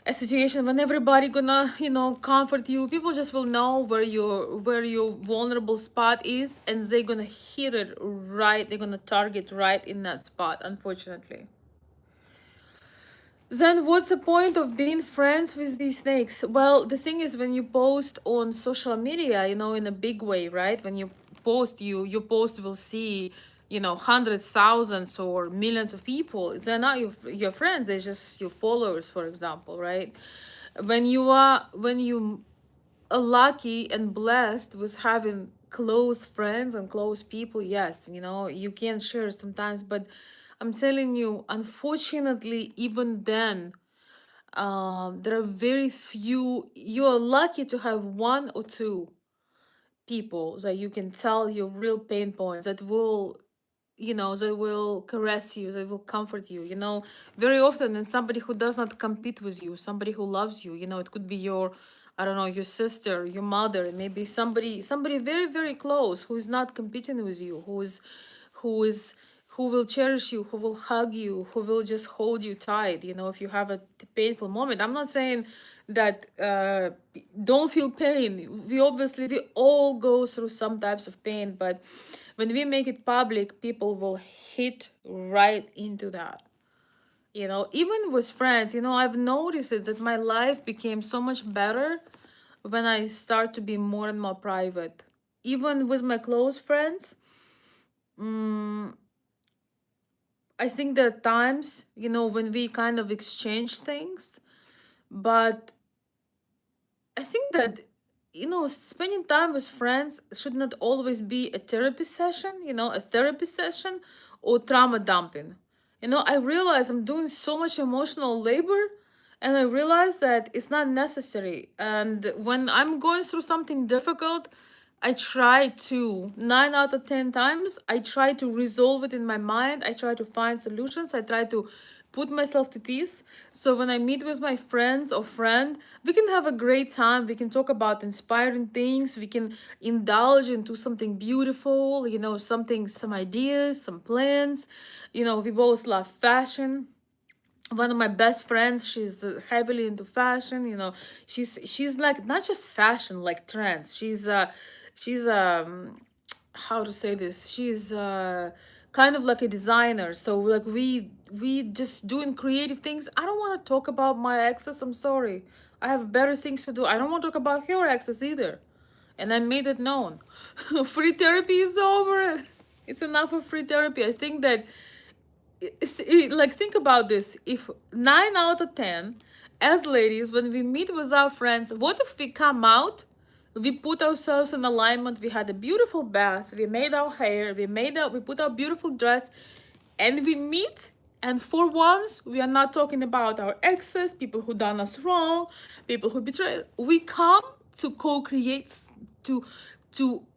a situation when everybody gonna, you know, comfort you. People just will know where your vulnerable spot is, and they're gonna hit it right. They're gonna target right in that spot, unfortunately. Then what's the point of being friends with these snakes? Well, the thing is, when you post on social media, you know, in a big way, right? When you post, your post will see, you know, hundreds, thousands, or millions of people. They're not your friends. They're just your followers, for example, right? When you are lucky and blessed with having close friends and close people, yes, you know, you can share sometimes, but I'm telling you, unfortunately, even then, there are very few. You're lucky to have one or two people that you can tell your real pain points, that will, you know, they will caress you, they will comfort you, you know. Very often, and somebody who does not compete with you, somebody who loves you, you know, it could be your, I don't know, your sister, your mother, maybe somebody very, very close, who is not competing with you, who is who will cherish you, who will hug you, who will just hold you tight, you know, if you have a painful moment. I'm not saying that don't feel pain. We all go through some types of pain, but when we make it public, people will hit right into that. You know, even with friends, you know, I've noticed it, that my life became so much better when I start to be more and more private. Even with my close friends, I think there are times, you know, when we kind of exchange things, but I think that, you know, spending time with friends should not always be a therapy session, you know, a therapy session or trauma dumping. You know, I realize I'm doing so much emotional labor, and I realize that it's not necessary. And when I'm going through something difficult, I try to, 9 out of 10 times, I try to resolve it in my mind. I try to find solutions. I try to put myself to peace. So when I meet with my friends or friend, we can have a great time. We can talk about inspiring things. We can indulge into something beautiful, you know, something, some ideas, some plans. You know, we both love fashion. One of my best friends, she's heavily into fashion, you know. She's like not just fashion, like trends. She's how to say this, she's kind of like a designer. So like we just doing creative things. I don't want to talk about my exes, I'm sorry. I have better things to do. I don't want to talk about her exes either, and I made it known. Free therapy is over. It's enough of free therapy. I think that like think about this. If 9 out of 10 as ladies, when we meet with our friends, what if we come out, we put ourselves in alignment, we had a beautiful bath, we made our hair, we put our beautiful dress, and we meet, and for once we are not talking about our exes, people who done us wrong, people who betrayed. We come to co-create, to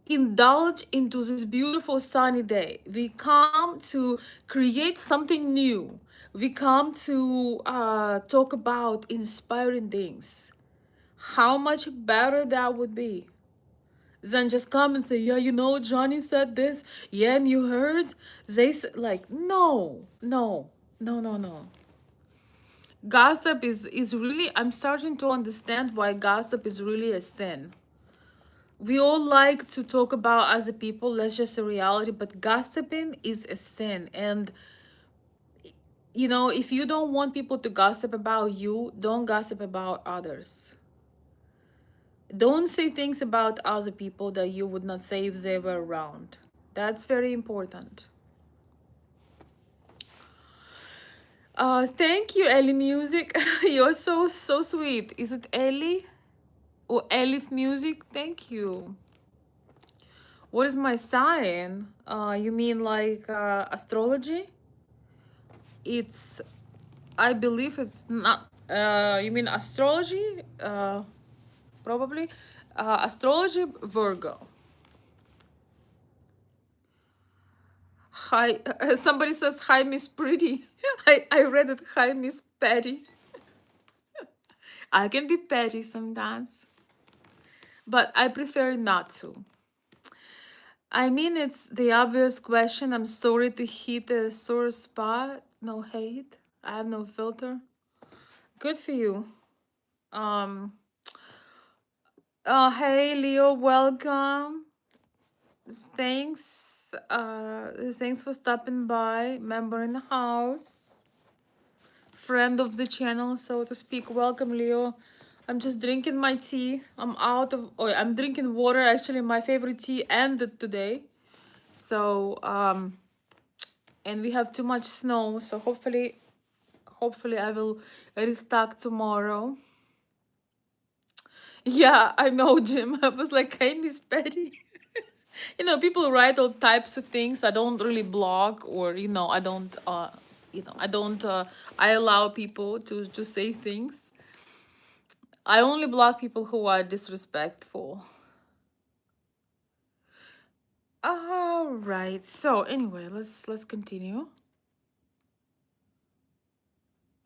indulge into this beautiful sunny day. We come to create something new. We come to talk about inspiring things. How much better that would be than just come and say, yeah, you know, Johnny said this. Yeah, and you heard? They said, like, no, no, no, no, no. Gossip is really, I'm starting to understand why gossip is really a sin. We all like to talk about other people, that's just a reality, but gossiping is a sin. And you know, if you don't want people to gossip about you, don't gossip about others. Don't say things about other people that you would not say if they were around. That's very important. Thank you, Ellie Music. You're so sweet. Is it Ellie or Elif Music? Thank you. What is my sign? You mean like astrology? It's, I believe it's not. You mean astrology? Probably. Astrology, Virgo. Hi, somebody says hi, Miss Pretty. I read it. Hi, Miss Petty. I can be petty sometimes, but I prefer not to. I mean, it's the obvious question. I'm sorry to hit a sore spot. No hate. I have no filter. Good for you. Um. Hey, Leo. Welcome. Thanks. Thanks for stopping by. Member in the house. Friend of the channel, so to speak. Welcome, Leo. I'm just drinking my tea. I'm out of. Oh, I'm drinking water. Actually, my favorite tea ended today. So and we have too much snow. So hopefully I will restock tomorrow. Yeah, I know, Jim. I was like, hey, Miss Betty. You know, people write all types of things. I don't really blog, or you know, I don't I allow people to say things. I only block people who are disrespectful. All right. So anyway, let's continue.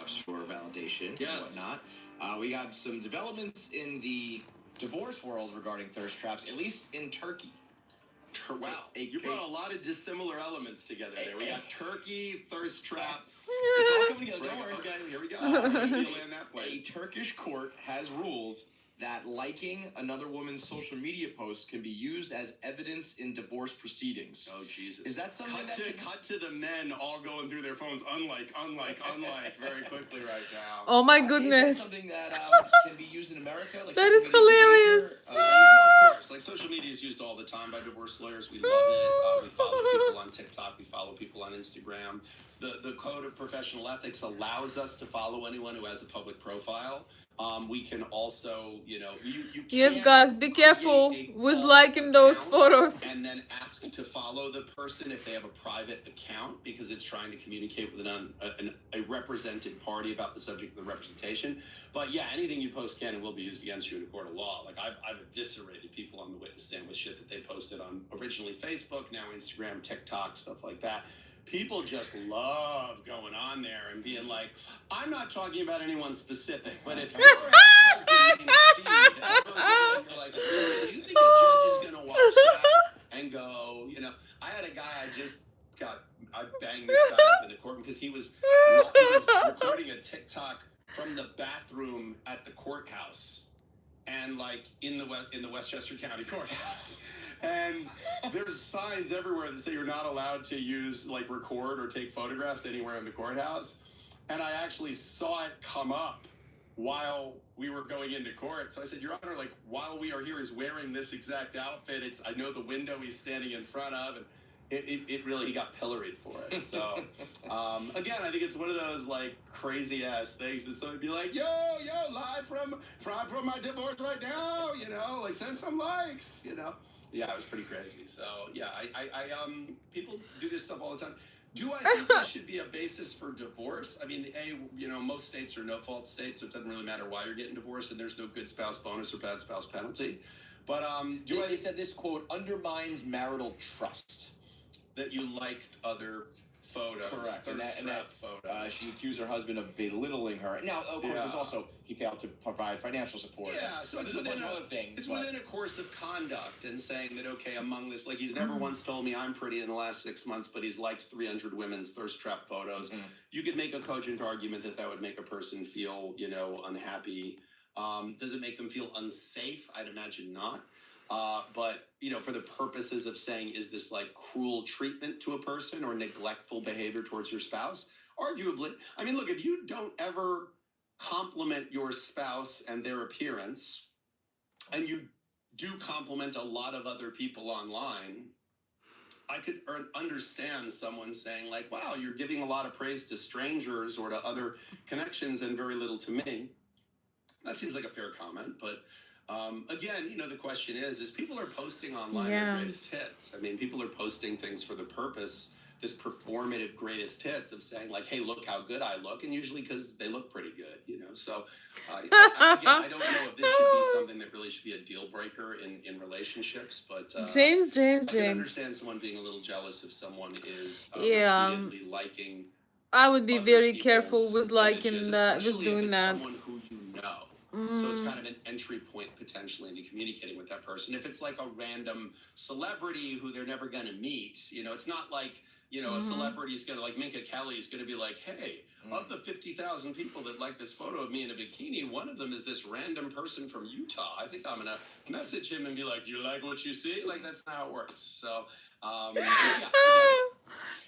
For validation Yes. and whatnot. We got some developments in the divorce world regarding thirst traps, at least in Turkey. Wow, you brought a lot of dissimilar elements together there. We got turkey, thirst traps. It's all coming together. Don't worry. Okay, here we go. Easy to land that A plane. Turkish court has ruled that liking another woman's social media posts can be used as evidence in divorce proceedings. Oh Jesus! Is that something cut to the men all going through their phones, unlike, very quickly right now. Oh my Is that goodness. something that can be used in America? Like That is social media hilarious. behavior? Of course, like social media is used all the time by divorce lawyers. We love it. We follow people on TikTok. We follow people on Instagram. The code of professional ethics allows us to follow anyone who has a public profile. We can also, you know, you Yes, can't guys, be careful create a with false liking those account photos. and then ask to follow the person if they have a private account, because it's trying to communicate with a represented party about the subject of the representation. But yeah, anything you post can and will be used against you in a court of law. Like I've eviscerated people on the witness stand with shit that they posted on originally Facebook, now Instagram, TikTok, stuff like that. people just love going on there and being like, I'm not talking about anyone specific, but if your ex-husband named Steve ever did, you're like, really, do you think a judge is going to watch that and go, you know, I had a guy I banged this guy up in the courtroom because he was recording a TikTok from the bathroom at the courthouse and like in the Westchester County Courthouse. And there's signs everywhere that say you're not allowed to use, like, record or take photographs anywhere in the courthouse. And I actually saw it come up while we were going into court. So I said, Your Honor, like, while we are here, he's wearing this exact outfit. I know the window he's standing in front of. And it really, he got pilloried for it. So, again, I think it's one of those, like, crazy-ass things that somebody be like, yo, live from my divorce right now, you know, like, send some likes, you know. Yeah, it was pretty crazy. So yeah, I people do this stuff all the time. Do I think there should be a basis for divorce? I mean, you know, most states are no-fault states, so it doesn't really matter why you're getting divorced, and there's no good spouse bonus or bad spouse penalty. But they said this quote undermines marital trust. That you liked other photos, correct, and that photos. She accused her husband of belittling her. Now, of course, there's also he failed to provide financial support. Yeah, so it's within other things. It's within a course of conduct, and saying that, okay, among this, like, he's never once told me I'm pretty in the last 6 months, but he's liked 300 women's thirst trap photos. You could make a cogent argument that would make a person feel, you know, unhappy. Does it make them feel unsafe? I'd imagine not. But, you know, for the purposes of saying, is this like cruel treatment to a person or neglectful behavior towards your spouse? Arguably. I mean, look, if you don't ever compliment your spouse and their appearance, and you do compliment a lot of other people online, I could understand someone saying, like, wow, you're giving a lot of praise to strangers or to other connections and very little to me. That seems like a fair comment, but again, you know, the question is people are posting online their greatest hits. I mean, people are posting things for the purpose, this performative greatest hits of saying, like, hey, look how good I look. And usually because they look pretty good, you know. So, again, I don't know if this should be something that really should be a deal breaker in relationships. But James. I can understand someone being a little jealous if someone is repeatedly liking. I would be very careful with liking images, that, with especially if doing it's that. someone who you know. So it's kind of an entry point potentially into communicating with that person. If it's like a random celebrity who they're never going to meet, you know, it's not like, you know, a celebrity is going to, like Minka Kelly is going to be like, hey, of the 50,000 people that like this photo of me in a bikini, one of them is this random person from Utah. I think I'm going to message him and be like, you like what you see? Like, that's not how it works. So, yeah.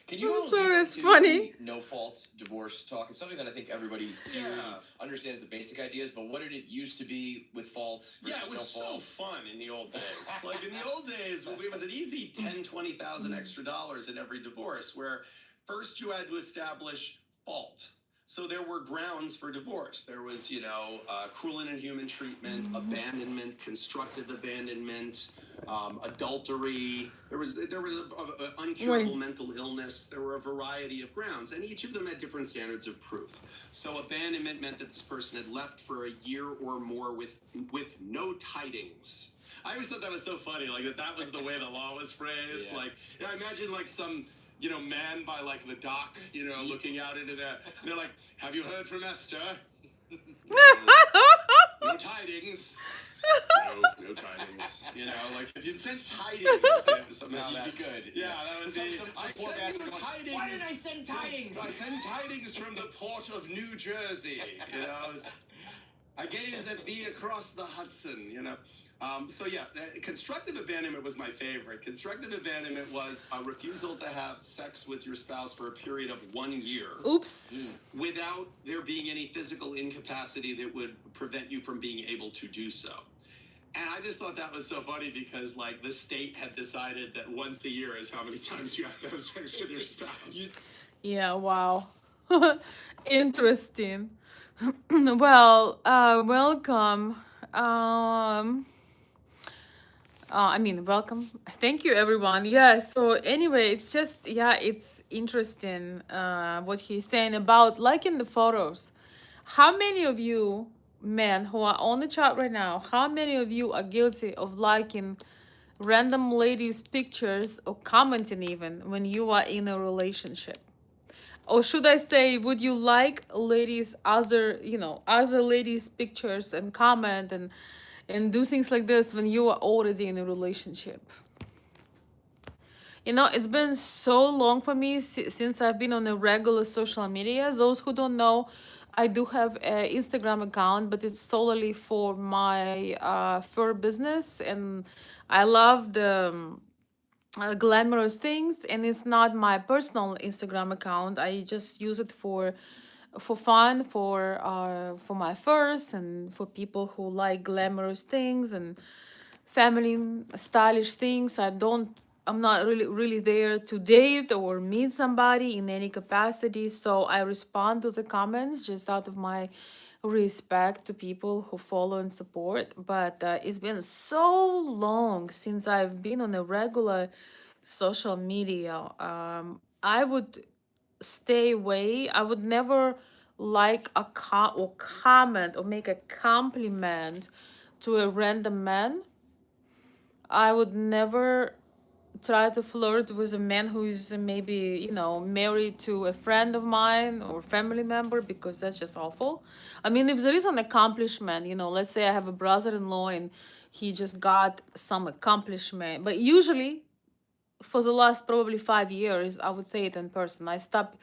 Can you go sorry, it's into funny. no-fault divorce talk? It's something that I think everybody hears and understands the basic ideas, but what did it used to be with fault? Yeah, it was so fun in the old days. Like, in the old days, it was an easy $10,000-$20,000 extra dollars in every divorce, where first you had to establish fault. So there were grounds for divorce. There was, you know, cruel and inhuman treatment, abandonment, constructive abandonment, adultery. There was an uncurable mental illness. There were a variety of grounds, and each of them had different standards of proof. So abandonment meant that this person had left for a year or more with no tidings. I always thought that was so funny, like that was the way the law was phrased. Yeah. Like, I imagine like some, you know, man by like the dock, you know, looking out into that. And they're like, have you heard from Esther? No tidings. No tidings. You know, like if you'd sent tidings, somehow that'd be good. Yeah, that would be. I sent you tidings. Why did I send tidings? I sent tidings from the port of New Jersey. You know, I gaze at thee across the Hudson. You know. So yeah, constructive abandonment was my favorite. Constructive abandonment was a refusal to have sex with your spouse for a period of 1 year. Oops. Without there being any physical incapacity that would prevent you from being able to do so. And I just thought that was so funny because, like, the state had decided that once a year is how many times you have to have sex with your spouse. Yeah, wow. Interesting. Well, welcome. Welcome. Thank you, everyone. Yeah, so anyway, it's just, it's interesting what he's saying about liking the photos. How many of you men who are on the chat right now, how many of you are guilty of liking random ladies' pictures or commenting even when you are in a relationship? Or should I say, would you like ladies other, other ladies' pictures and comment and do things like this when you are already in a relationship? It's been so long for me since I've been on a regular social media. Those who don't know, I do have an Instagram account, but it's solely for my fur business, and I love the glamorous things, and it's not my personal Instagram account. I just use it for fun, for my furs, and for people who like glamorous things and feminine stylish things. I'm not really there to date or meet somebody in any capacity, so I respond to the comments just out of my respect to people who follow and support. But it's been so long since I've been on a regular social media. I would stay away. I would never like or comment or make a compliment to a random man. I would never try to flirt with a man who is maybe, married to a friend of mine or family member, because that's just awful. I mean, if there is an accomplishment, let's say I have a brother-in-law and he just got some accomplishment, but usually for the last probably 5 years, I would say it in person. I stopped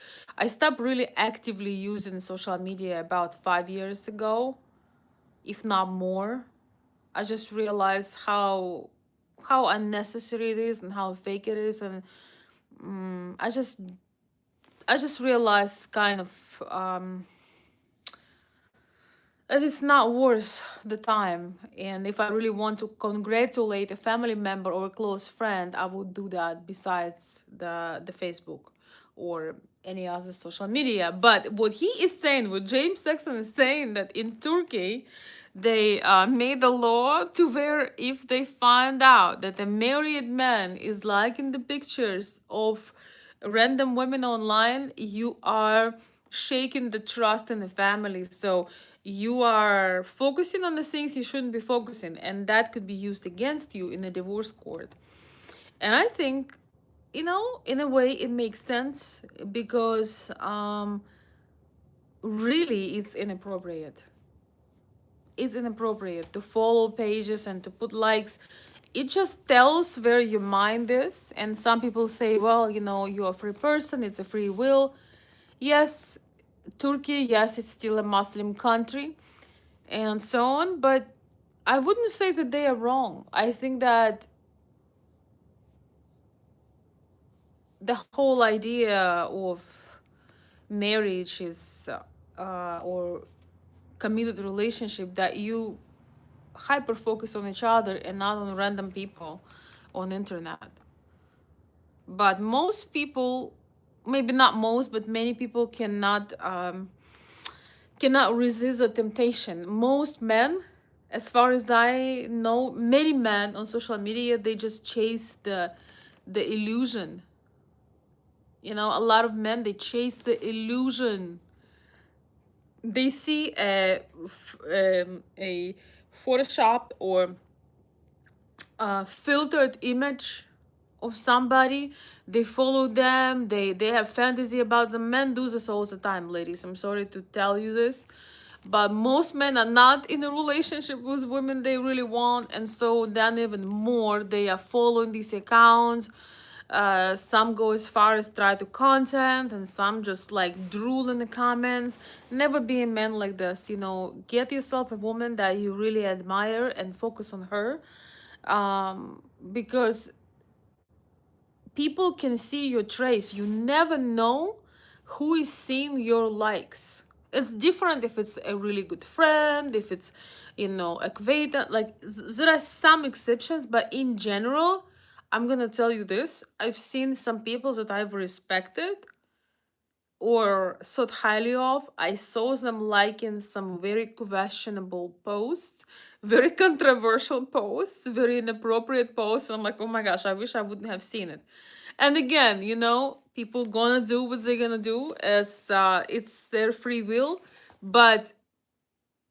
really actively using social media about 5 years ago, if not more. I just realized how unnecessary it is and how fake it is, and I just realized kind of that it's not worth the time. And if I really want to congratulate a family member or a close friend, I would do that besides the Facebook or any other social media. But what he is saying, what James Sexton is saying, that in Turkey, they made a law to where if they find out that a married man is liking the pictures of random women online, you are shaking the trust in the family. So you are focusing on the things you shouldn't be focusing, and that could be used against you in a divorce court. And I think, in a way, it makes sense because really it's inappropriate. It's inappropriate to follow pages and to put likes. It just tells where your mind is. And some people say, well, you're a free person, it's a free will. Yes, Turkey, yes, it's still a Muslim country and so on, but I wouldn't say that they are wrong. I think that the whole idea of marriage is or committed relationship, that you hyper focus on each other and not on random people on internet. But most people, maybe not most, but many people cannot resist the temptation. Most men, as far as I know, many men on social media, they just chase the illusion. A lot of men, they chase the illusion. They see a photoshopped or filtered image of somebody. They follow them. They have fantasy about them. Men do this all the time, ladies. I'm sorry to tell you this, but most men are not in a relationship with women they really want, and so then even more they are following these accounts. Some go as far as try to content, and some just like drool in the comments. Never be a man like this. Get yourself a woman that you really admire and focus on her, because people can see your trace. You never know who is seeing your likes. It's different if it's a really good friend, if it's, acquaintance. Like, there are some exceptions, but in general, I'm gonna tell you this. I've seen some people that I've respected or thought highly of. I saw them liking some very questionable posts, very controversial posts, very inappropriate posts. I'm like, oh my gosh, I wish I wouldn't have seen it. And again, people gonna do what they're gonna do, as it's their free will. But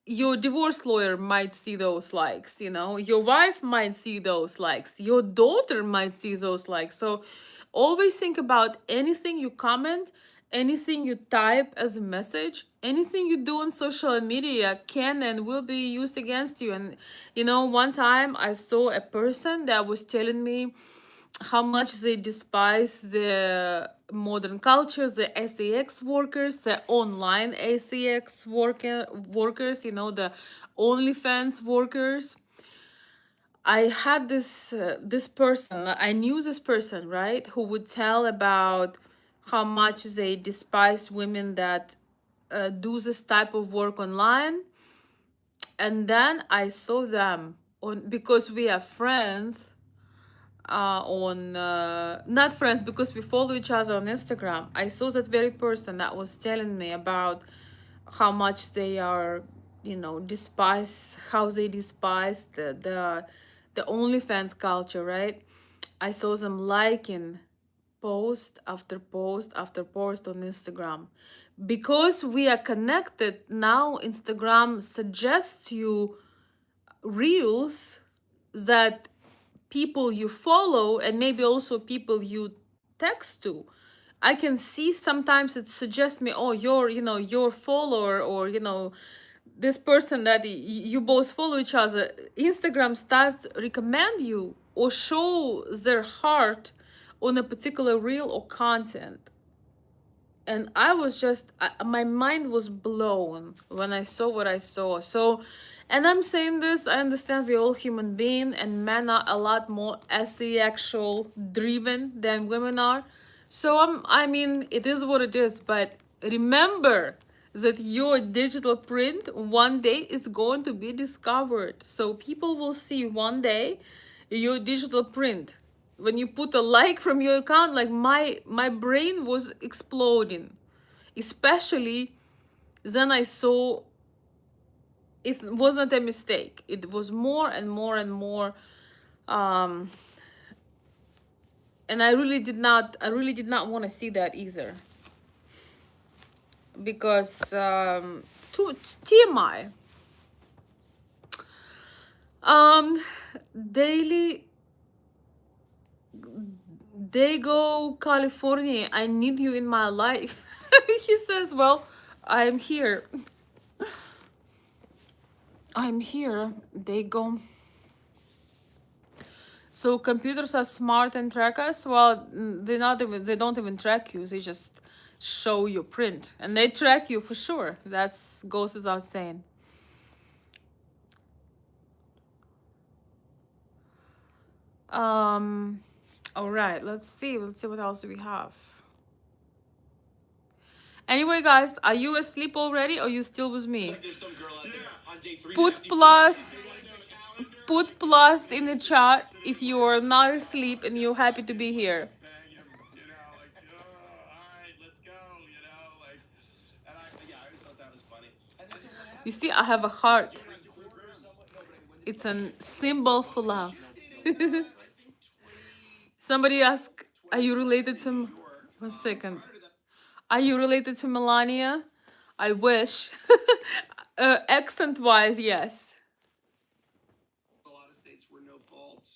your divorce lawyer might see those likes, you know, your wife might see those likes, your daughter might see those likes. So always think about anything you comment, anything you type as a message, anything you do on social media can and will be used against you. And you know, one time I saw a person that was telling me how much they despise the modern culture, the SEX workers, the online workers, you know, the OnlyFans workers. I had this person, I knew this person, right, who would tell about how much they despise women that do this type of work online. And then I saw them on, because we are friends, on not friends, because we follow each other on Instagram. I saw that very person that was telling me about how much they are, you know, despise, how they despise the OnlyFans culture, right? I saw them liking post after post after post on Instagram. Because we are connected now, Instagram suggests you reels that people you follow and maybe also people you text to. I can see sometimes it suggests me, oh, you're, you know, your follower, or you know, this person that you both follow each other. Instagram starts recommend you or show their heart on a particular reel or content. And I was just my mind was blown when I saw what I saw. So, and I'm saying this, I understand we're all human beings and men are a lot more asexual driven than women are. So I mean, it is what it is, but remember that your digital print one day is going to be discovered. So people will see one day your digital print. When you put a like from your account, like my brain was exploding. Especially then I saw it wasn't a mistake. It was more and more and more, um and I really did not want to see that either, because to TMI, um daily, they go California, I need you in my life. He says, well, I'm here. I'm here. They go. So computers are smart and track us. Well, they don't even track you. They just show your print, and they track you for sure. That's goes without saying. Um, all right. Let's see. Let's see what else do we have. Anyway, guys, are you asleep already, or you still with me? There's some girl out there on day Put 365. plus, put plus in the chat if you are not asleep and you're happy to be here. Bang him, all right, let's go, and I always thought that was funny. And then so what You happened? see, I have a heart. It's a symbol for love. Somebody asked, are you related to... One second. Are you related to Melania? I wish. Accent-wise, yes. A lot of states were no fault.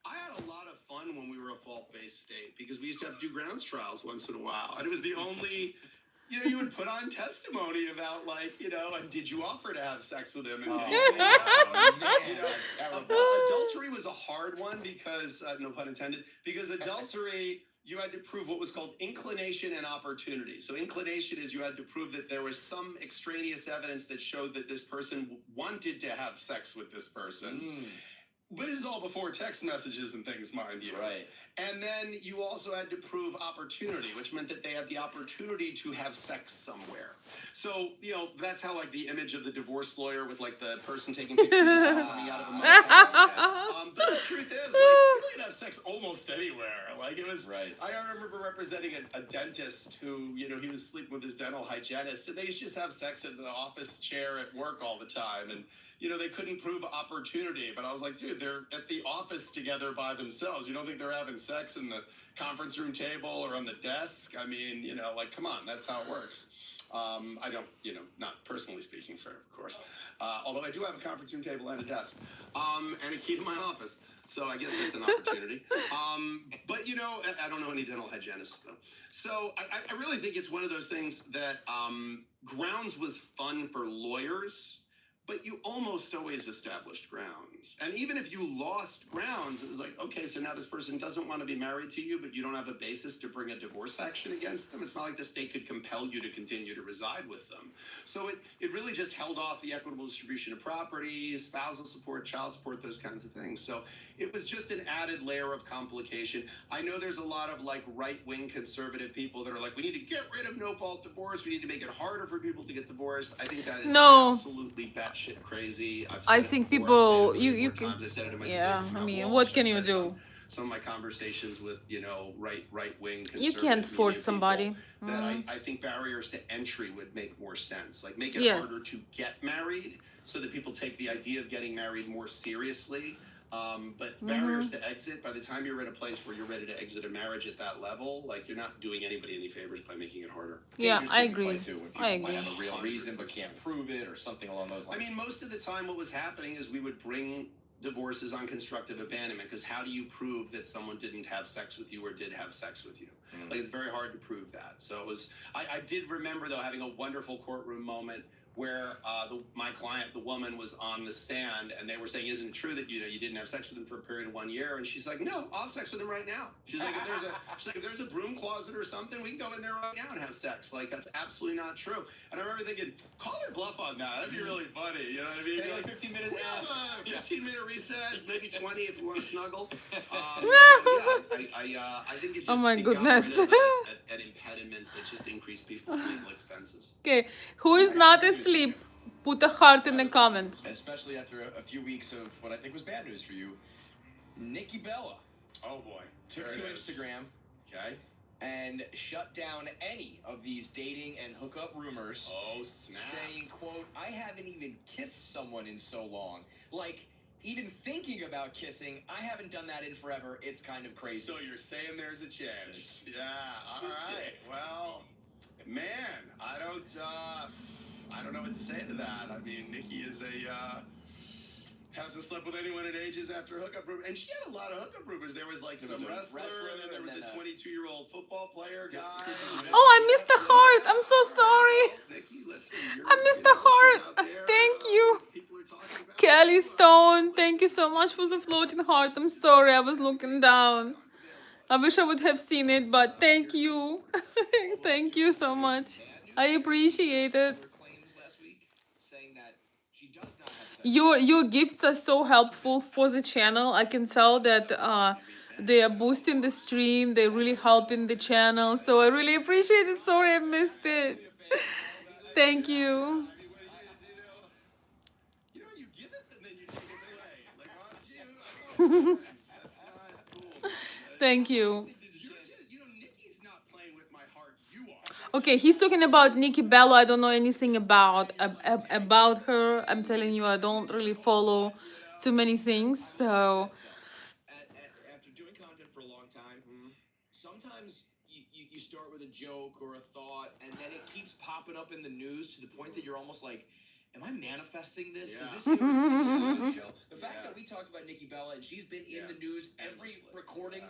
I had a lot of fun when we were a fault-based state because we used to have to do grounds trials once in a while, and it was the only. You would put on testimony about, like, and did you offer to have sex with him? And did he say no? That's terrible. Adultery was a hard one because, no pun intended, because adultery, you had to prove what was called inclination and opportunity. So inclination is you had to prove that there was some extraneous evidence that showed that this person wanted to have sex with this person. But this is all before text messages and things, mind you. Right. And then you also had to prove opportunity, which meant that they had the opportunity to have sex somewhere. So, that's how, like, the image of the divorce lawyer with, like, the person taking pictures of someone coming out of a motel. But the truth is, like, you could have sex almost anywhere. Like, it was... Right. I remember representing a dentist who, he was sleeping with his dental hygienist, and they used to just have sex in the office chair at work all the time. And, they couldn't prove opportunity. But I was like, dude, they're at the office together by themselves. You don't think they're having sex in the conference room table or on the desk? I mean, like, come on, that's how it works. I don't, not personally speaking, for of course. Although I do have a conference room table and a desk, and a key to my office. So I guess that's an opportunity. But I don't know any dental hygienists though. So I really think it's one of those things that grounds was fun for lawyers, but you almost always established grounds. And even if you lost grounds, it was like, okay, so now this person doesn't want to be married to you, but you don't have a basis to bring a divorce action against them. It's not like the state could compel you to continue to reside with them. So it really just held off the equitable distribution of property, spousal support, child support, those kinds of things. So it was just an added layer of complication. I know there's a lot of right-wing conservative people that are like, we need to get rid of no-fault divorce. We need to make it harder for people to get divorced. I think that is absolutely batshit crazy. I think people, you can, I said it in my I mean, what can you do? Some of my conversations with, right-wing conservative you can't force somebody. That I think barriers to entry would make more sense. Like make it harder to get married so that people take the idea of getting married more seriously. But barriers to exit, by the time you're in a place where you're ready to exit a marriage at that level, you're not doing anybody any favors by making it harder. I agree. Too, when people might have a real reason but can't prove it or something along those lines. I mean, most of the time what was happening is we would bring divorces on constructive abandonment, because how do you prove that someone didn't have sex with you or did have sex with you? It's very hard to prove that. So it was, I did remember though having a wonderful courtroom moment where my client, the woman, was on the stand, and they were saying, "Isn't it true that you didn't have sex with him for a period of 1 year?" And she's like, "No, I'll have sex with him right now." She's like, "If there's a broom closet or something, we can go in there right now and have sex." That's absolutely not true. And I remember thinking, call her bluff on that. That'd be really funny. You know what I mean? Like 15 minutes. We have a 15-minute recess, maybe 20 if you want to snuggle. I think it just oh my goodness. an impediment that just increased people's legal expenses. Okay, who is not asleep? Put a heart in the comment. Especially after a few weeks of what I think was bad news for you. Nikki Bella. Oh boy. Took to Instagram. Okay. And shut down any of these dating and hookup rumors. Oh, snap. Saying, quote, I haven't even kissed someone in so long. Even thinking about kissing, I haven't done that in forever. It's kind of crazy. So you're saying there's a chance. Yeah, all right. Well, man, I don't know what to say to that. I mean, Nikki is hasn't slept with anyone in ages after hookup rumors. And she had a lot of hookup rumors. There was some wrestler, and then there was the 22-year-old football player guy. Oh, I missed the heart. I'm so sorry. Nikki, listen, I missed the heart. Thank you. Kelly Stone, thank you so much for the floating heart. I'm sorry, I was looking down. I wish I would have seen it, but thank you. Thank you so much. I appreciate it. Your gifts are so helpful for the channel. I can tell that they are boosting the stream. They're really helping the channel. So I really appreciate it. Sorry I missed it. Thank you. Thank you. Okay, he's talking about Nikki Bella. I don't know anything about her. I'm telling you, I don't really follow too many things. So after doing content for a long time, sometimes you start with a joke or a thought, and then it keeps popping up in the news to the point that you're almost like, am I manifesting this? Yeah. Is this a show? The fact that we talked about Nikki Bella and she's been in the news every recording.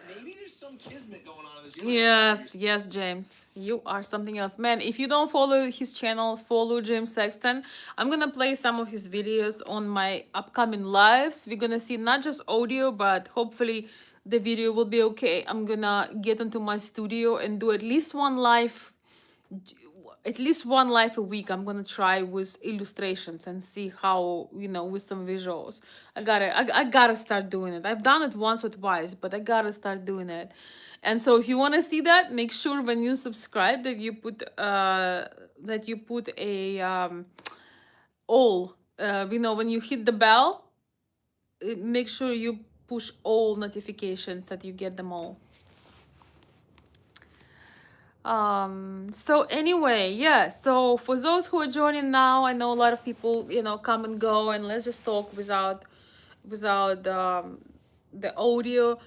Maybe there's some kismet going on in this universe. Yes, James. You are something else. Man, if you don't follow his channel, follow James Sexton. I'm gonna play some of his videos on my upcoming lives. We're gonna see not just audio, but hopefully the video will be okay. I'm gonna get into my studio and do at least one live a week. I'm gonna try with illustrations and see how, with some visuals. I gotta start doing it. I've done it once or twice, but I gotta start doing it. And so if you want to see that, make sure when you subscribe that you put a all, when you hit the bell, make sure you push all notifications that you get them all. So anyway, yeah, so for those who are joining now, I know a lot of people, come and go, and let's just talk without the audio.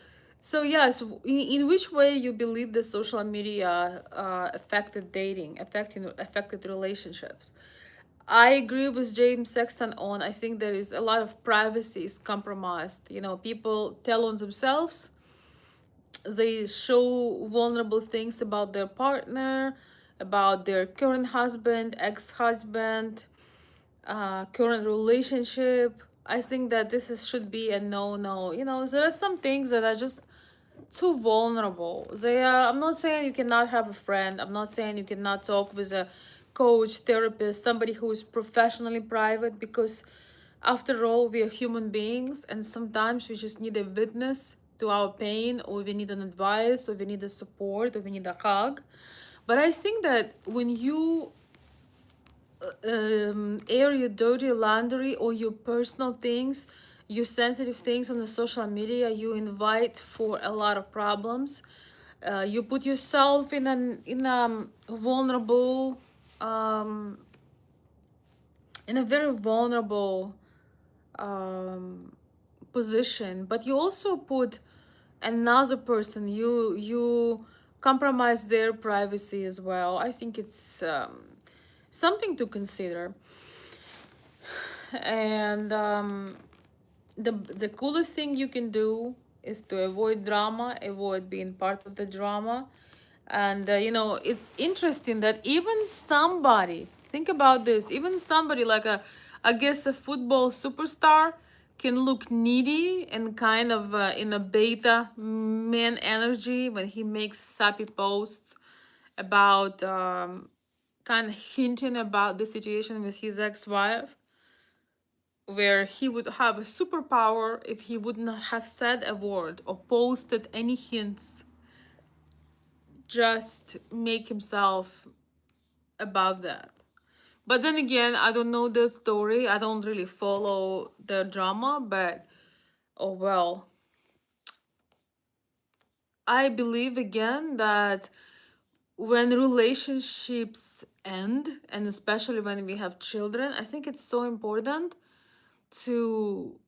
So yes, in which way you believe the social media affected dating, affected relationships? I agree with James Sexton on. I think there is a lot of privacy is compromised. You know, people tell on themselves. They show vulnerable things about their partner, about their current husband, ex-husband, current relationship. I think that should be a no. You know, there are some things that are just too vulnerable. They are. I'm not saying you cannot have a friend. I'm not saying you cannot talk with a coach, therapist, somebody who is professionally private, because after all, we are human beings, and sometimes we just need a witness to our pain, or we need an advice, or we need a support, or we need a hug. But I think that when you air your dirty laundry or your personal things, your sensitive things on the social media, you invite for a lot of problems. You put yourself in a vulnerable, um, in a very vulnerable um, position, but you also put another person, you compromise their privacy as well. I think it's something to consider. And the coolest thing you can do is to avoid drama, avoid being part of the drama. And you know, it's interesting that even somebody, think about this, even somebody like I guess a football superstar can look needy and kind of in a beta man energy when he makes sappy posts about kind of hinting about the situation with his ex-wife, where he would have a superpower if he would not have said a word or posted any hints, just make himself above that. But then again, I don't know the story. I don't really follow the drama, but oh well. I believe again that when relationships end, and especially when we have children, I think it's so important to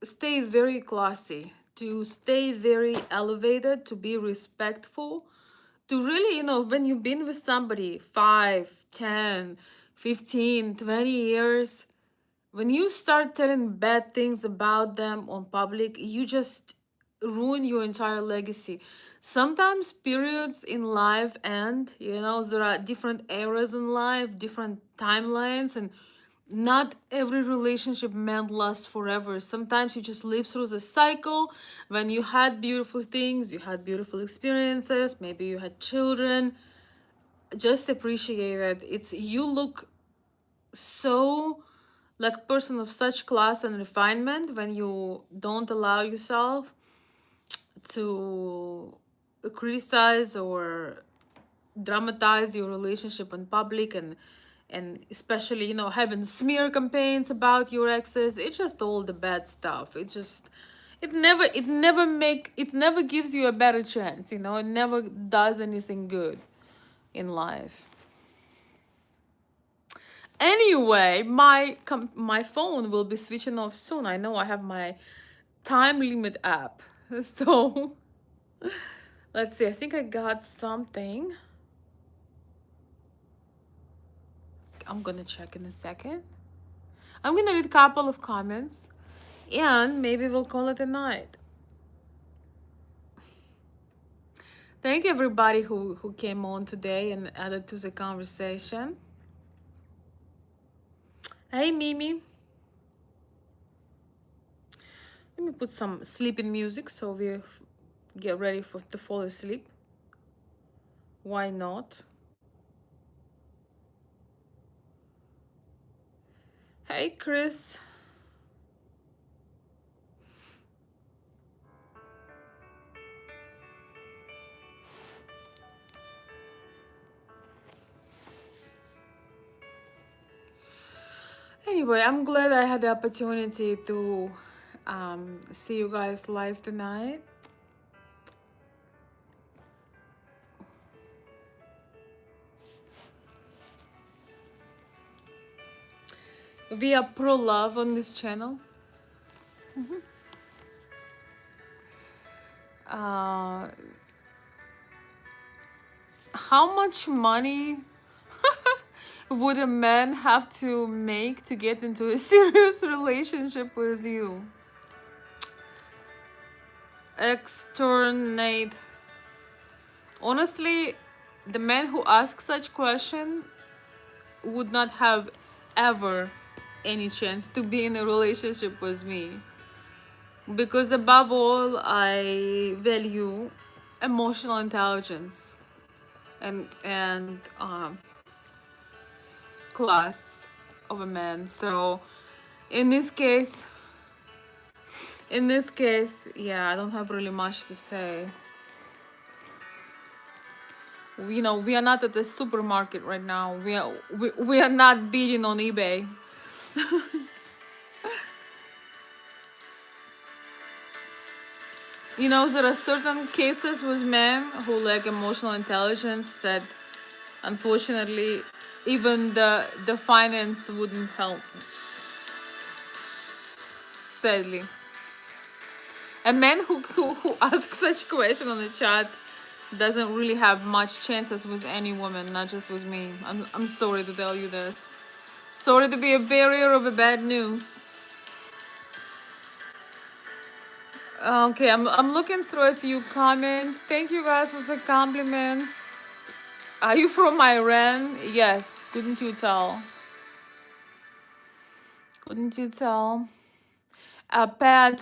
stay very classy, to stay very elevated, to be respectful, to really, you know, when you've been with somebody 5, 10, 15, 20 years, when you start telling bad things about them on public, you just ruin your entire legacy. Sometimes periods in life end, you know, there are different eras in life, different timelines, and not every relationship meant lasts forever. Sometimes you just live through the cycle. When you had beautiful things, you had beautiful experiences, maybe you had children. Just appreciate it. It's you look so like person of such class and refinement when you don't allow yourself to criticize or dramatize your relationship in public, and especially, you know, having smear campaigns about your exes. It's just all the bad stuff. It never gives you a better chance, you know. It never does anything good in life. Anyway, my phone will be switching off soon. I know I have my time limit app. So let's see. I think I got something. I'm gonna check in a second. I'm gonna read a couple of comments and maybe we'll call it a night. Thank everybody who came on today and added to the conversation. Hey Mimi. Let me put some sleeping music so we get ready to fall asleep. Why not? Hey Chris. Anyway, I'm glad I had the opportunity to see you guys live tonight. We are pro love on this channel. uh, how much money would a man have to make to get into a serious relationship with you? Externate. Honestly, the man who asks such question would not have ever any chance to be in a relationship with me, because above all I value emotional intelligence and class of a man. So in this case, yeah, I don't have really much to say. We are not at the supermarket right now. We are not bidding on eBay. There are certain cases with men who lack emotional intelligence that unfortunately even the finance wouldn't help. Sadly. A man who asks such question on the chat doesn't really have much chances with any woman, not just with me. I'm sorry to tell you this. Sorry to be a bearer of a bad news. Okay, I'm looking through a few comments. Thank you guys for the compliments. Are you from Iran? Yes. Couldn't you tell? Couldn't you tell? Pat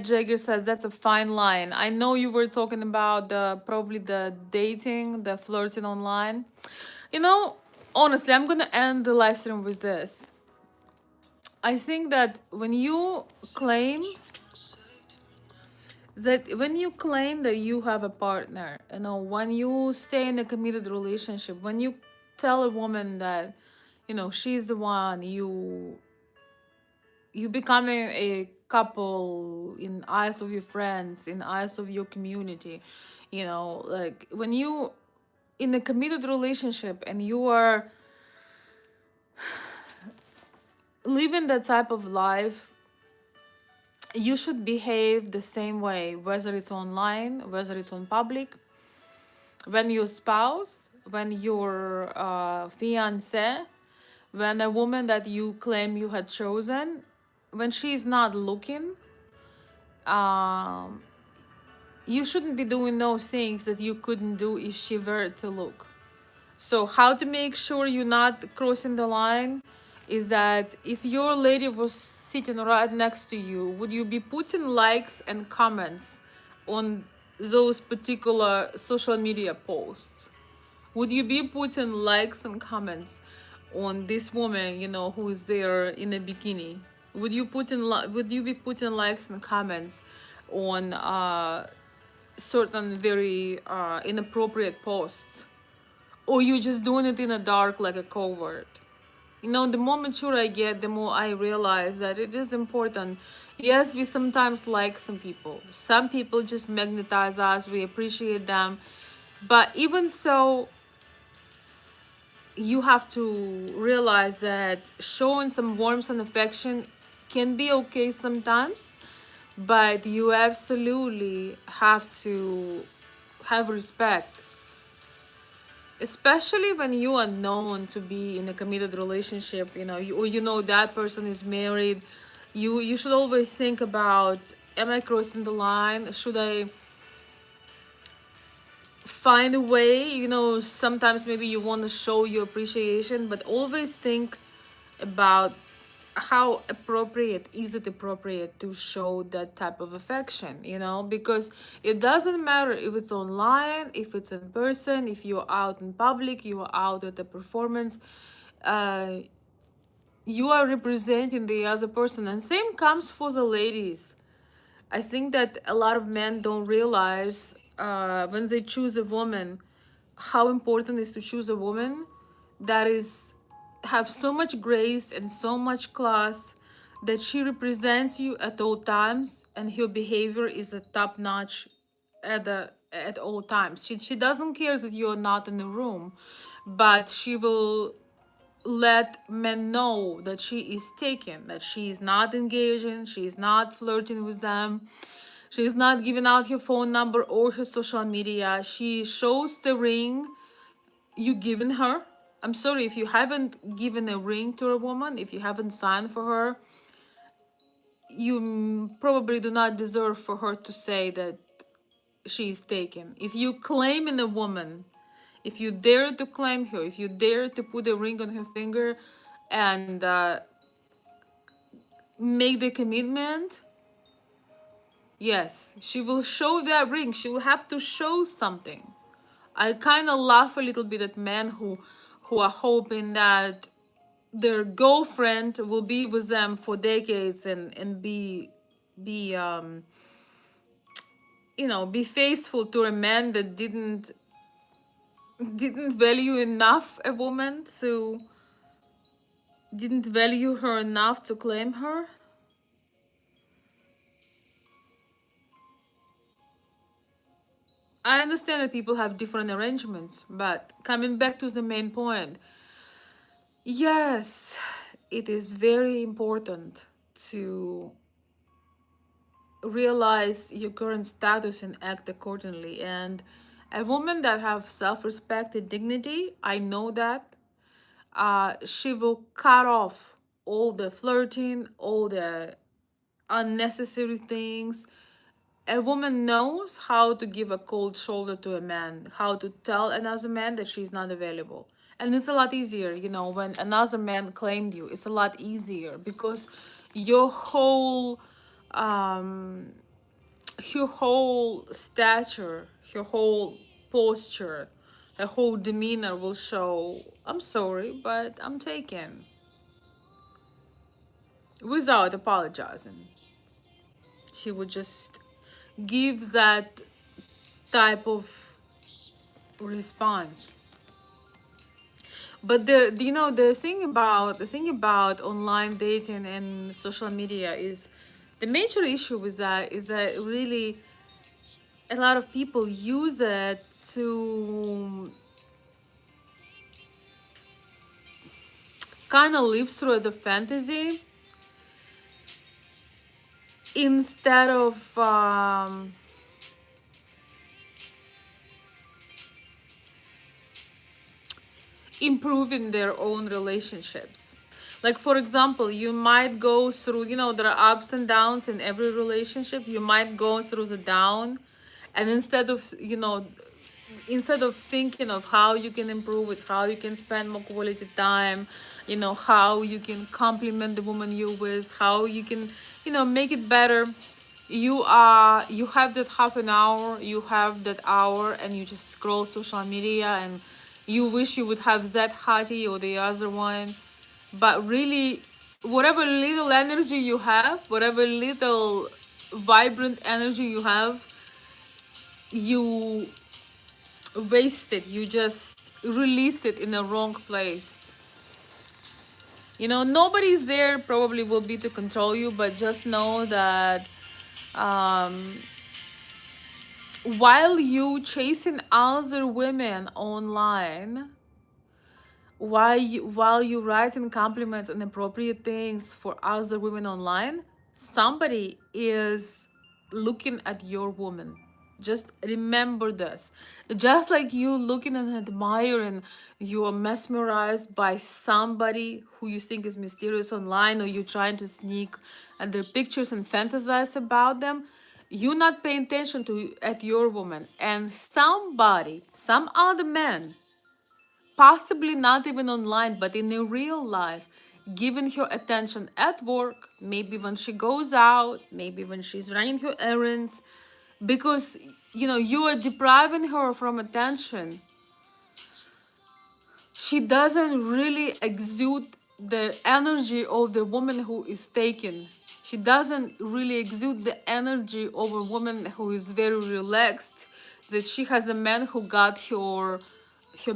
Jagger says that's a fine line. I know you were talking about probably the dating, the flirting online. You know, honestly, I'm gonna end the live stream with this. I think that when you claim that you have a partner, when you stay in a committed relationship, when you tell a woman that, she's the one, you becoming a couple in eyes of your friends, in eyes of your community, like when you in a committed relationship and you are living that type of life, you should behave the same way, whether it's online, whether it's on public, when your spouse, when your fiance, when a woman that you claim you had chosen, when she's not looking, um, you shouldn't be doing those things that you couldn't do if she were to look. So how to make sure you're not crossing the line is that if your lady was sitting right next to you, would you be putting likes and comments on those particular social media posts? Would you be putting likes and comments on this woman, who is there in a bikini? Would you be putting likes and comments on certain very inappropriate posts? Or you just doing it in the dark like a covert? The more mature I get, the more I realize that it is important. Yes, we sometimes like some people. Some people just magnetize us. We appreciate them. But even so, you have to realize that showing some warmth and affection can be okay sometimes, but you absolutely have to have respect, especially when you are known to be in a committed relationship. That person is married. You should always think about, am I crossing the line? Should I find a way? Sometimes maybe you want to show your appreciation, but always think about how appropriate to show that type of affection, because it doesn't matter if it's online, if it's in person, if you're out in public, you are out at the performance, you are representing the other person. And same comes for the ladies. I think that a lot of men don't realize when they choose a woman, how important it is to choose a woman that is have so much grace and so much class, that she represents you at all times and her behavior is a top notch at all times. She doesn't care that you're not in the room, but she will let men know that she is taken, that she is not engaging, she is not flirting with them. She's not giving out her phone number or her social media. She shows the ring you given her. I'm sorry, if you haven't given a ring to a woman, if you haven't signed for her, you probably do not deserve for her to say that she is taken. If you claim in a woman, if you dare to claim her, if you dare to put a ring on her finger and make the commitment, yes, she will show that ring. She will have to show something. I kind of laugh a little bit at men who are hoping that their girlfriend will be with them for decades and be be faithful to a man that didn't value enough a woman to didn't value her enough to claim her. I understand that people have different arrangements, but coming back to the main point, yes, it is very important to realize your current status and act accordingly. And a woman that have self-respect and dignity, I know that she will cut off all the flirting, all the unnecessary things. A woman knows how to give a cold shoulder to a man, how to tell another man that she's not available. And it's a lot easier, when another man claimed you, it's a lot easier because your whole um her whole stature, her whole posture, her whole demeanor will show, I'm sorry, but I'm taken, without apologizing. She would just give that type of response. But the thing about online dating and social media is the major issue with that is that really a lot of people use it to kind of live through the fantasy instead of improving their own relationships. Like, for example, you might go through, there are ups and downs in every relationship. You might go through the down, and instead of thinking of how you can improve it, how you can spend more quality time, how you can compliment the woman you're with, how you can, make it better. You have that half an hour, you have that hour, and you just scroll social media, and you wish you would have that hottie or the other one. But really, whatever little energy you have, whatever little vibrant energy you have, you waste it. You just release it in the wrong place. Nobody's there probably will be to control you, but just know that um, while you chasing other women online, while you writing compliments and appropriate things for other women online, somebody is looking at your woman. Just remember this. Just like you looking and admiring, you are mesmerized by somebody who you think is mysterious online, or you trying to sneak at their pictures and fantasize about them. You not paying attention to at your woman, and some other man, possibly not even online, but in a real life, giving her attention at work, maybe when she goes out, maybe when she's running her errands, because you are depriving her from attention. She doesn't really exude the energy of the woman who is taken. She doesn't really exude the energy of a woman who is very relaxed, that she has a man who got her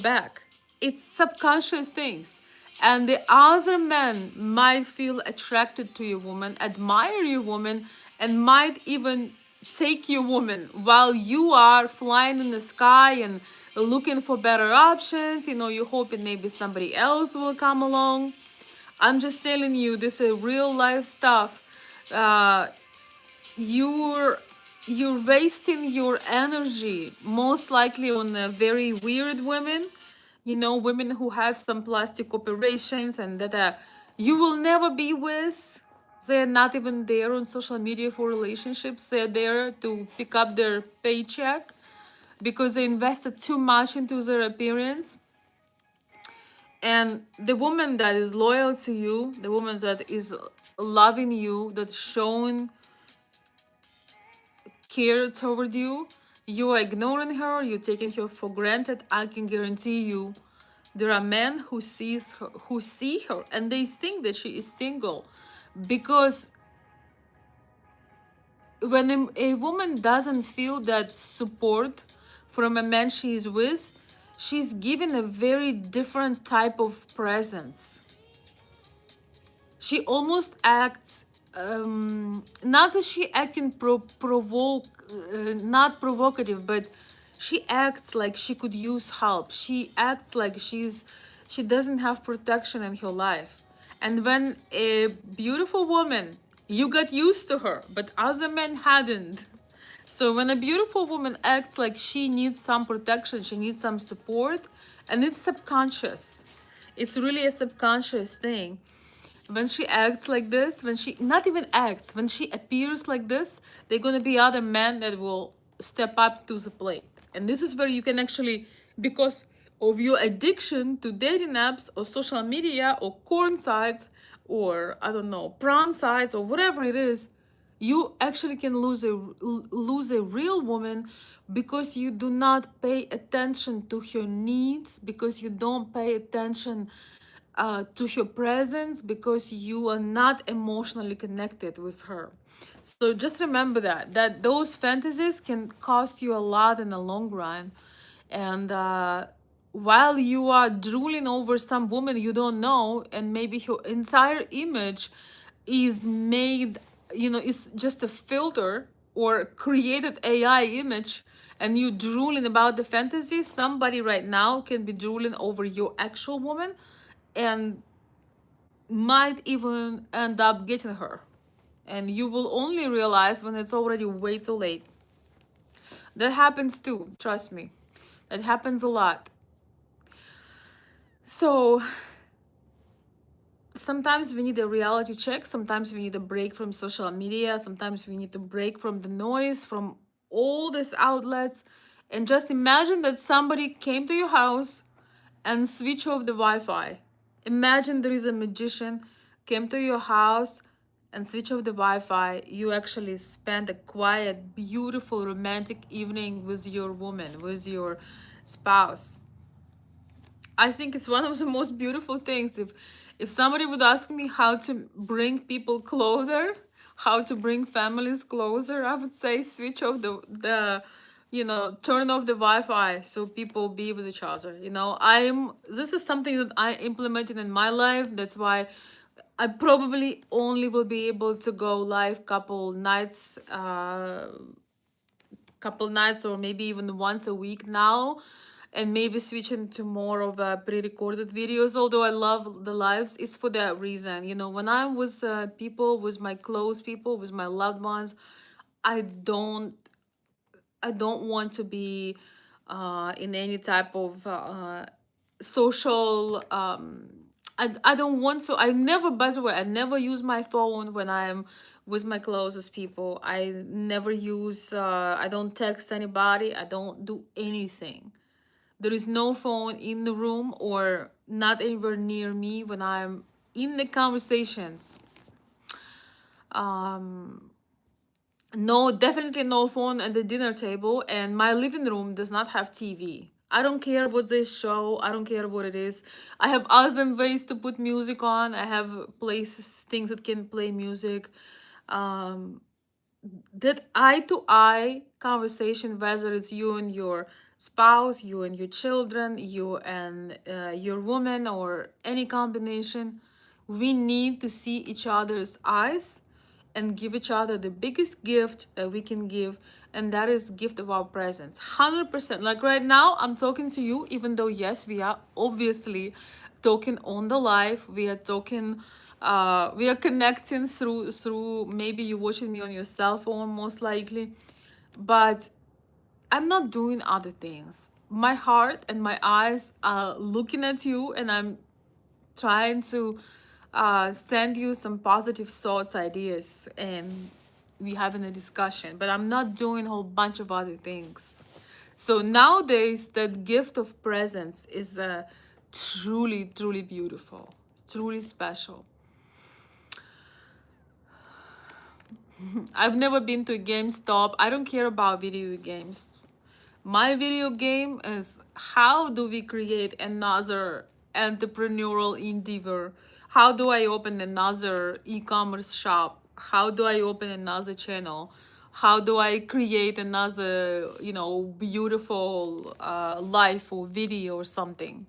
back. It's subconscious things. And the other man might feel attracted to your woman, admire your woman, and might even take your woman while you are flying in the sky and looking for better options. You're hoping maybe somebody else will come along. I'm just telling you, this is real life stuff. You're you're wasting your energy most likely on very weird women, women who have some plastic operations and that you will never be with. They're not even there on social media for relationships. They're there to pick up their paycheck because they invested too much into their appearance. And the woman that is loyal to you, the woman that is loving you, that's showing care toward you, you are ignoring her, you're taking her for granted. I can guarantee you there are men who see her and they think that she is single, because when a woman doesn't feel that support from a man she is with, she's given a very different type of presence. She almost acts, not that she acting not provocative, but she acts like she could use help. She acts like she doesn't have protection in her life. And when a beautiful woman, you got used to her, but other men hadn't. So when a beautiful woman acts like she needs some protection, she needs some support, and it's subconscious. It's really a subconscious thing. When she acts like this, when she not even acts, when she appears like this, they're gonna be other men that will step up to the plate. And this is where you can actually, because of your addiction to dating apps or social media or corn sites or I don't know, prawn sites or whatever it is, you actually can lose a real woman because you do not pay attention to her needs, because you don't pay attention to her presence, because you are not emotionally connected with her. So just remember that those fantasies can cost you a lot in the long run. And while you are drooling over some woman you don't know, and maybe her entire image is made, it's just a filter or created AI image, and you drooling about the fantasy, somebody right now can be drooling over your actual woman and might even end up getting her. And you will only realize when it's already way too late. That happens too, trust me. That happens a lot. So sometimes we need a reality check. Sometimes we need a break from social media. Sometimes we need to break from the noise, from all these outlets. And just imagine that somebody came to your house and switch off the Wi-Fi. Imagine there is a magician came to your house and switch off the Wi-Fi. You actually spend a quiet, beautiful, romantic evening with your woman, with your spouse. I think it's one of the most beautiful things. If somebody would ask me how to bring people closer, how to bring families closer, I would say switch off the turn off the Wi-Fi so people be with each other. This is something that I implemented in my life. That's why I probably only will be able to go live couple nights or maybe even once a week now, and maybe switching to more of pre-recorded videos. Although I love the lives, it's for that reason. When I'm with people, with my close people, with my loved ones, i don't I don't want to be in any type of social I don't want to. I never, by the way, I never use my phone when I'm with my closest people. I never use I don't text anybody. I don't do anything. There is no phone in the room or not anywhere near me when I'm in the conversations. No, definitely no phone at the dinner table, and my living room does not have TV. I don't care what they show, I don't care what it is. I have awesome ways to put music on. I have places, things that can play music. Um, that eye to eye conversation, whether it's you and your spouse, you and your children, you and your woman, or any combination, we need to see each other's eyes and give each other the biggest gift that we can give, and that is gift of our presence. 100%. Like right now I'm talking to you, even though yes, we are obviously talking on the live, we are talking, we are connecting through maybe you're watching me on your cell phone most likely, but I'm not doing other things. My heart and my eyes are looking at you, and I'm trying to send you some positive thoughts, ideas, and we having a discussion. But I'm not doing a whole bunch of other things. So nowadays, that gift of presence is truly, truly beautiful, truly special. I've never been to a GameStop. I don't care about video games. My video game is how do we create another entrepreneurial endeavor? How do I open another e-commerce shop? How do I open another channel? How do I create another, beautiful life or video or something?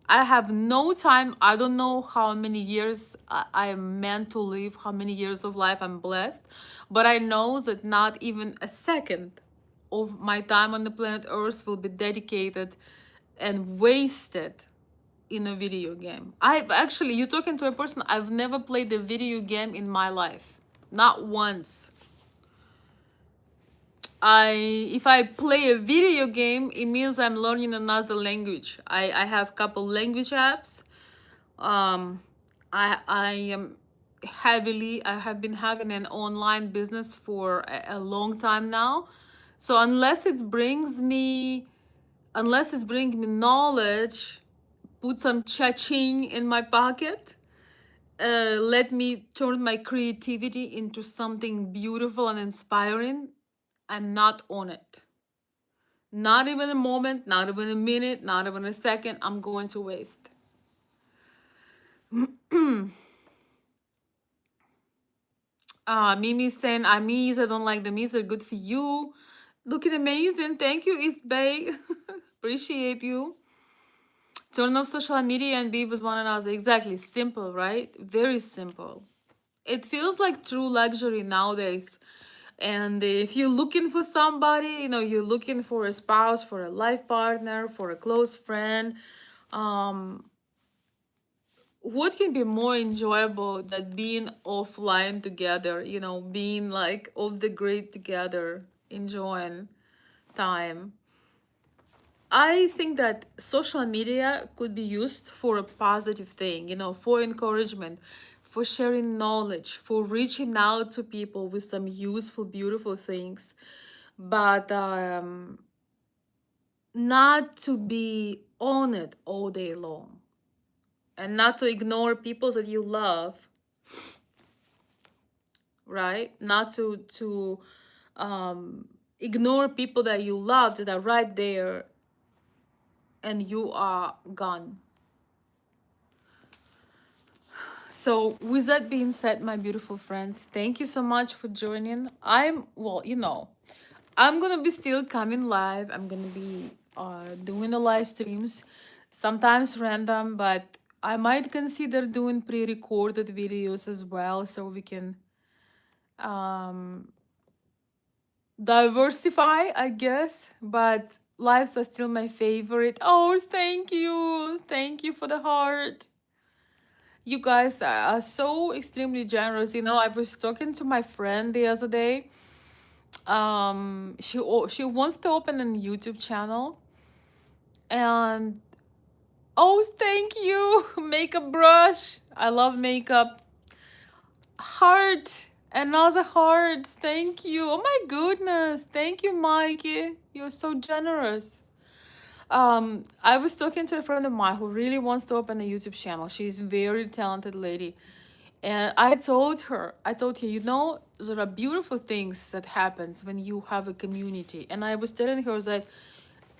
I have no time. I don't know how many years I am meant to live, how many years of life I'm blessed, but I know that not even a second of my time on the planet Earth will be dedicated and wasted in a video game. I've actually, you're talking to a person, I've never played a video game in my life. Not once. If I play a video game, it means I'm learning another language. I have couple language apps. um I am I have been having an online business for a long time now. So unless it's bringing me knowledge, put some cha-ching in my pocket, let me turn my creativity into something beautiful and inspiring, I'm not on it. Not even a moment, not even a minute, not even a second I'm going to waste. Mimi saying, Amis, I don't like the memes, are good for you. Looking amazing. Thank you, East Bay. Appreciate you. Turn off social media and be with one another. Exactly. Simple, right? Very simple. It feels like true luxury nowadays. And if you're looking for somebody, you're looking for a spouse, for a life partner, for a close friend, um, what can be more enjoyable than being offline together, being like off the grid together, enjoying time. I think that social media could be used for a positive thing, for encouragement, for sharing knowledge, for reaching out to people with some useful, beautiful things, but not to be on it all day long, and not to ignore people that you love, right? Not to ignore people that you love that are right there and you are gone. So, with that being said, my beautiful friends, thank you so much for joining. I'm gonna be still coming live. I'm gonna be doing the live streams, sometimes random, but I might consider doing pre-recorded videos as well, so we can um, diversify, I guess. But lives are still my favorite. Oh, thank you for the heart. You guys are so extremely generous. I was talking to my friend the other day. She wants to open a YouTube channel, and oh, thank you, makeup brush. I love makeup. Heart, another heart. Thank you. Oh my goodness. Thank you, Mikey. You're so generous. I was talking to a friend of mine who really wants to open a YouTube channel. She's a very talented lady. And I told her, there are beautiful things that happens when you have a community. And I was telling her that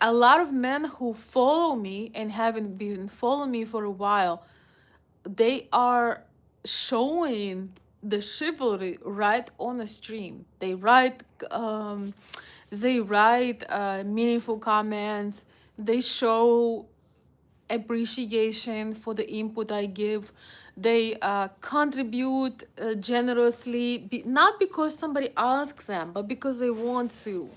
a lot of men who follow me and haven't been following me for a while, they are showing the chivalry right on the stream. They write meaningful comments. They show appreciation for the input I give. They contribute generously, not because somebody asks them, but because they want to.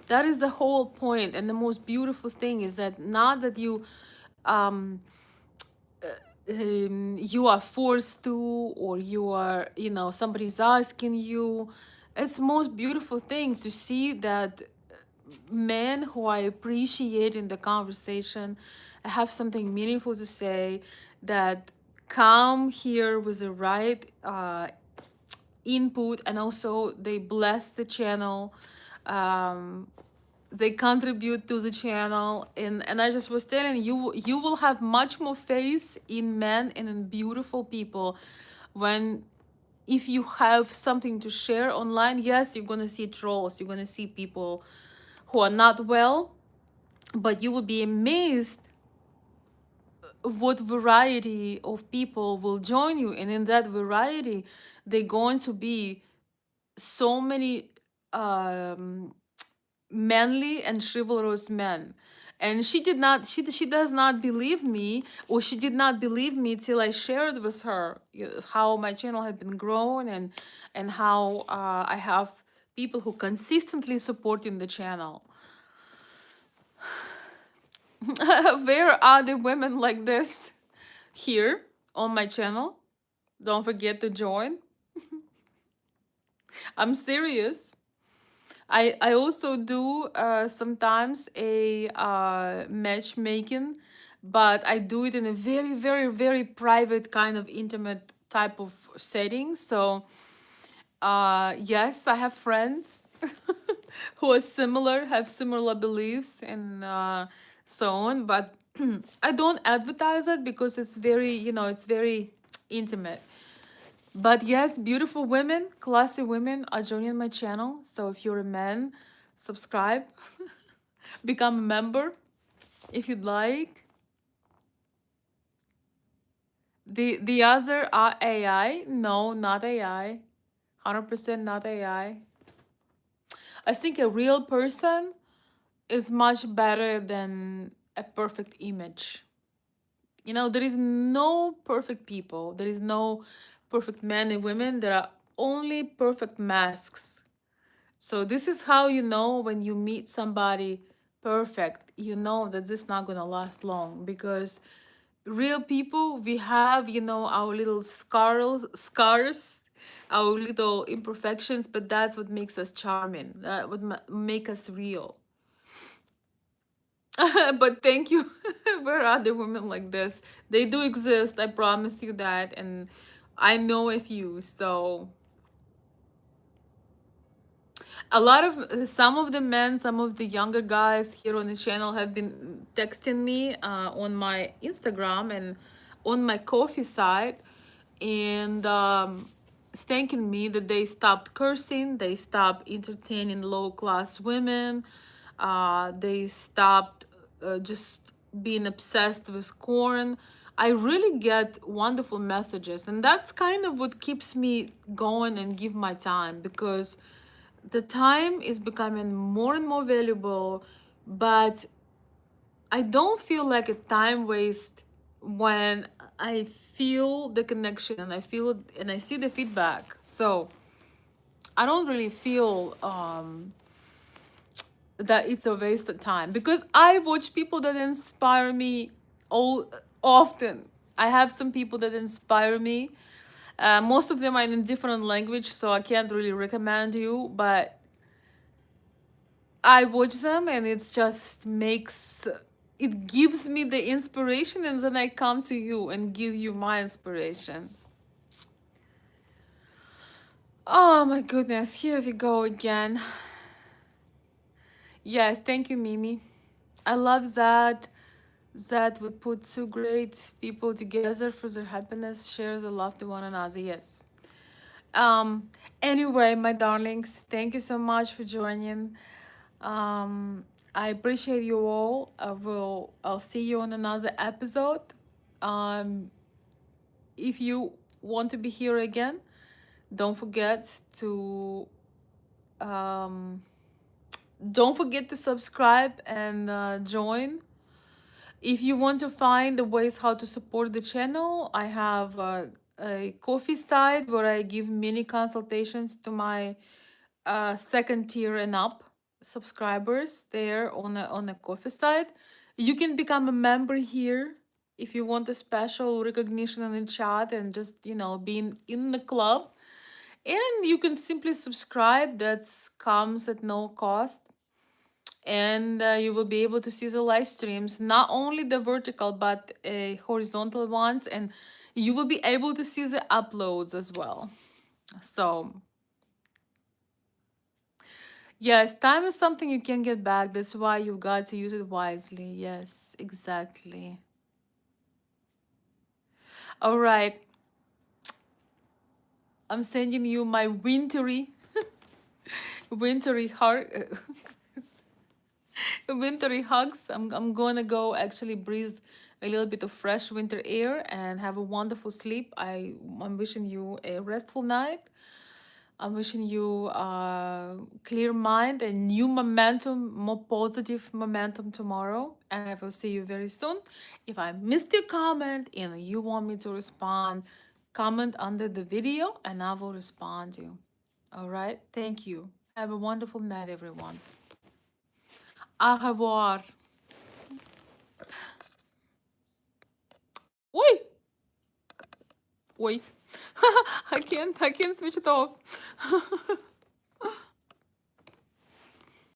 That is the whole point. And the most beautiful thing is that not that um, you are forced to, or you are, somebody's asking you. It's the most beautiful thing to see that men who I appreciate in the conversation have something meaningful to say, that come here with the right input, and also they bless the channel. um, they contribute to the channel, and I just was telling you, you will have much more faith in men and in beautiful people when, if you have something to share online. Yes, you're gonna see trolls, you're gonna see people who are not well, but you will be amazed what variety of people will join you, and in that variety they're going to be so many manly and chivalrous men. And she does not believe me, or she did not believe me till I shared with her how my channel had been grown, and how I have people who consistently supporting the channel. Where are the women like this? Here on my channel. Don't forget to join. I'm serious. I also do sometimes a matchmaking, but I do it in a very, very, very private, kind of intimate type of setting. So yes, I have friends who are similar, have similar beliefs, and so on. But I don't advertise it because it's very, it's very intimate. But yes, beautiful women, classy women are joining my channel. So if you're a man, subscribe, become a member if you'd like. The other are AI. No, not AI. 100% not AI. I think a real person is much better than a perfect image. There is no perfect people. There is no perfect men and women. There are only perfect masks. So this is how you know when you meet somebody perfect, you know that this is not gonna last long, because real people, we have, our little scars, our little imperfections, but that's what makes us charming. That would make us real. But thank you. Where are the women like this? They do exist. I promise you that, and I know a few. So a lot of some of the men, some of the younger guys here on the channel have been texting me on my Instagram and on my coffee site, and thanking me that they stopped cursing, they stopped entertaining low class women, they stopped just being obsessed with corn. I really get wonderful messages, and that's kind of what keeps me going and give my time, because the time is becoming more and more valuable, but I don't feel like a time waste when I feel the connection, and I feel and I see the feedback. So I don't really feel that it's a waste of time, because I watch people that inspire me all often. I have some people that inspire me. Most of them are in a different language, so I can't really recommend you, but I watch them, and it gives me the inspiration, and then I come to you and give you my inspiration. Oh my goodness, here we go again. Yes, thank you, Mimi. I love that. That would put two great people together for their happiness, share the love to one another. Yes. Um, anyway, my darlings, thank you so much for joining. I appreciate you all. I'll see you on another episode. Um, if you want to be here again, don't forget to um, subscribe and join. If you want to find the ways how to support the channel, I have a coffee site where I give mini consultations to my second tier and up subscribers there on a coffee site. You can become a member here if you want a special recognition in the chat and just being in the club. And you can simply subscribe. That comes at no cost. And you will be able to see the live streams, not only the vertical but horizontal ones, and you will be able to see the uploads as well. So yes, time is something you can get back. That's why you got to use it wisely. Yes, exactly. All right, I'm sending you my wintry heart wintry hugs. I'm gonna go actually breathe a little bit of fresh winter air and have a wonderful sleep. I'm wishing you a restful night. I'm wishing you a clear mind and new momentum, more positive momentum tomorrow. And I will see you very soon. If I missed your comment and you want me to respond, comment under the video and I will respond to you. All right. Thank you. Have a wonderful night, everyone. Au revoir. Oi! Oi. I can't switch it off.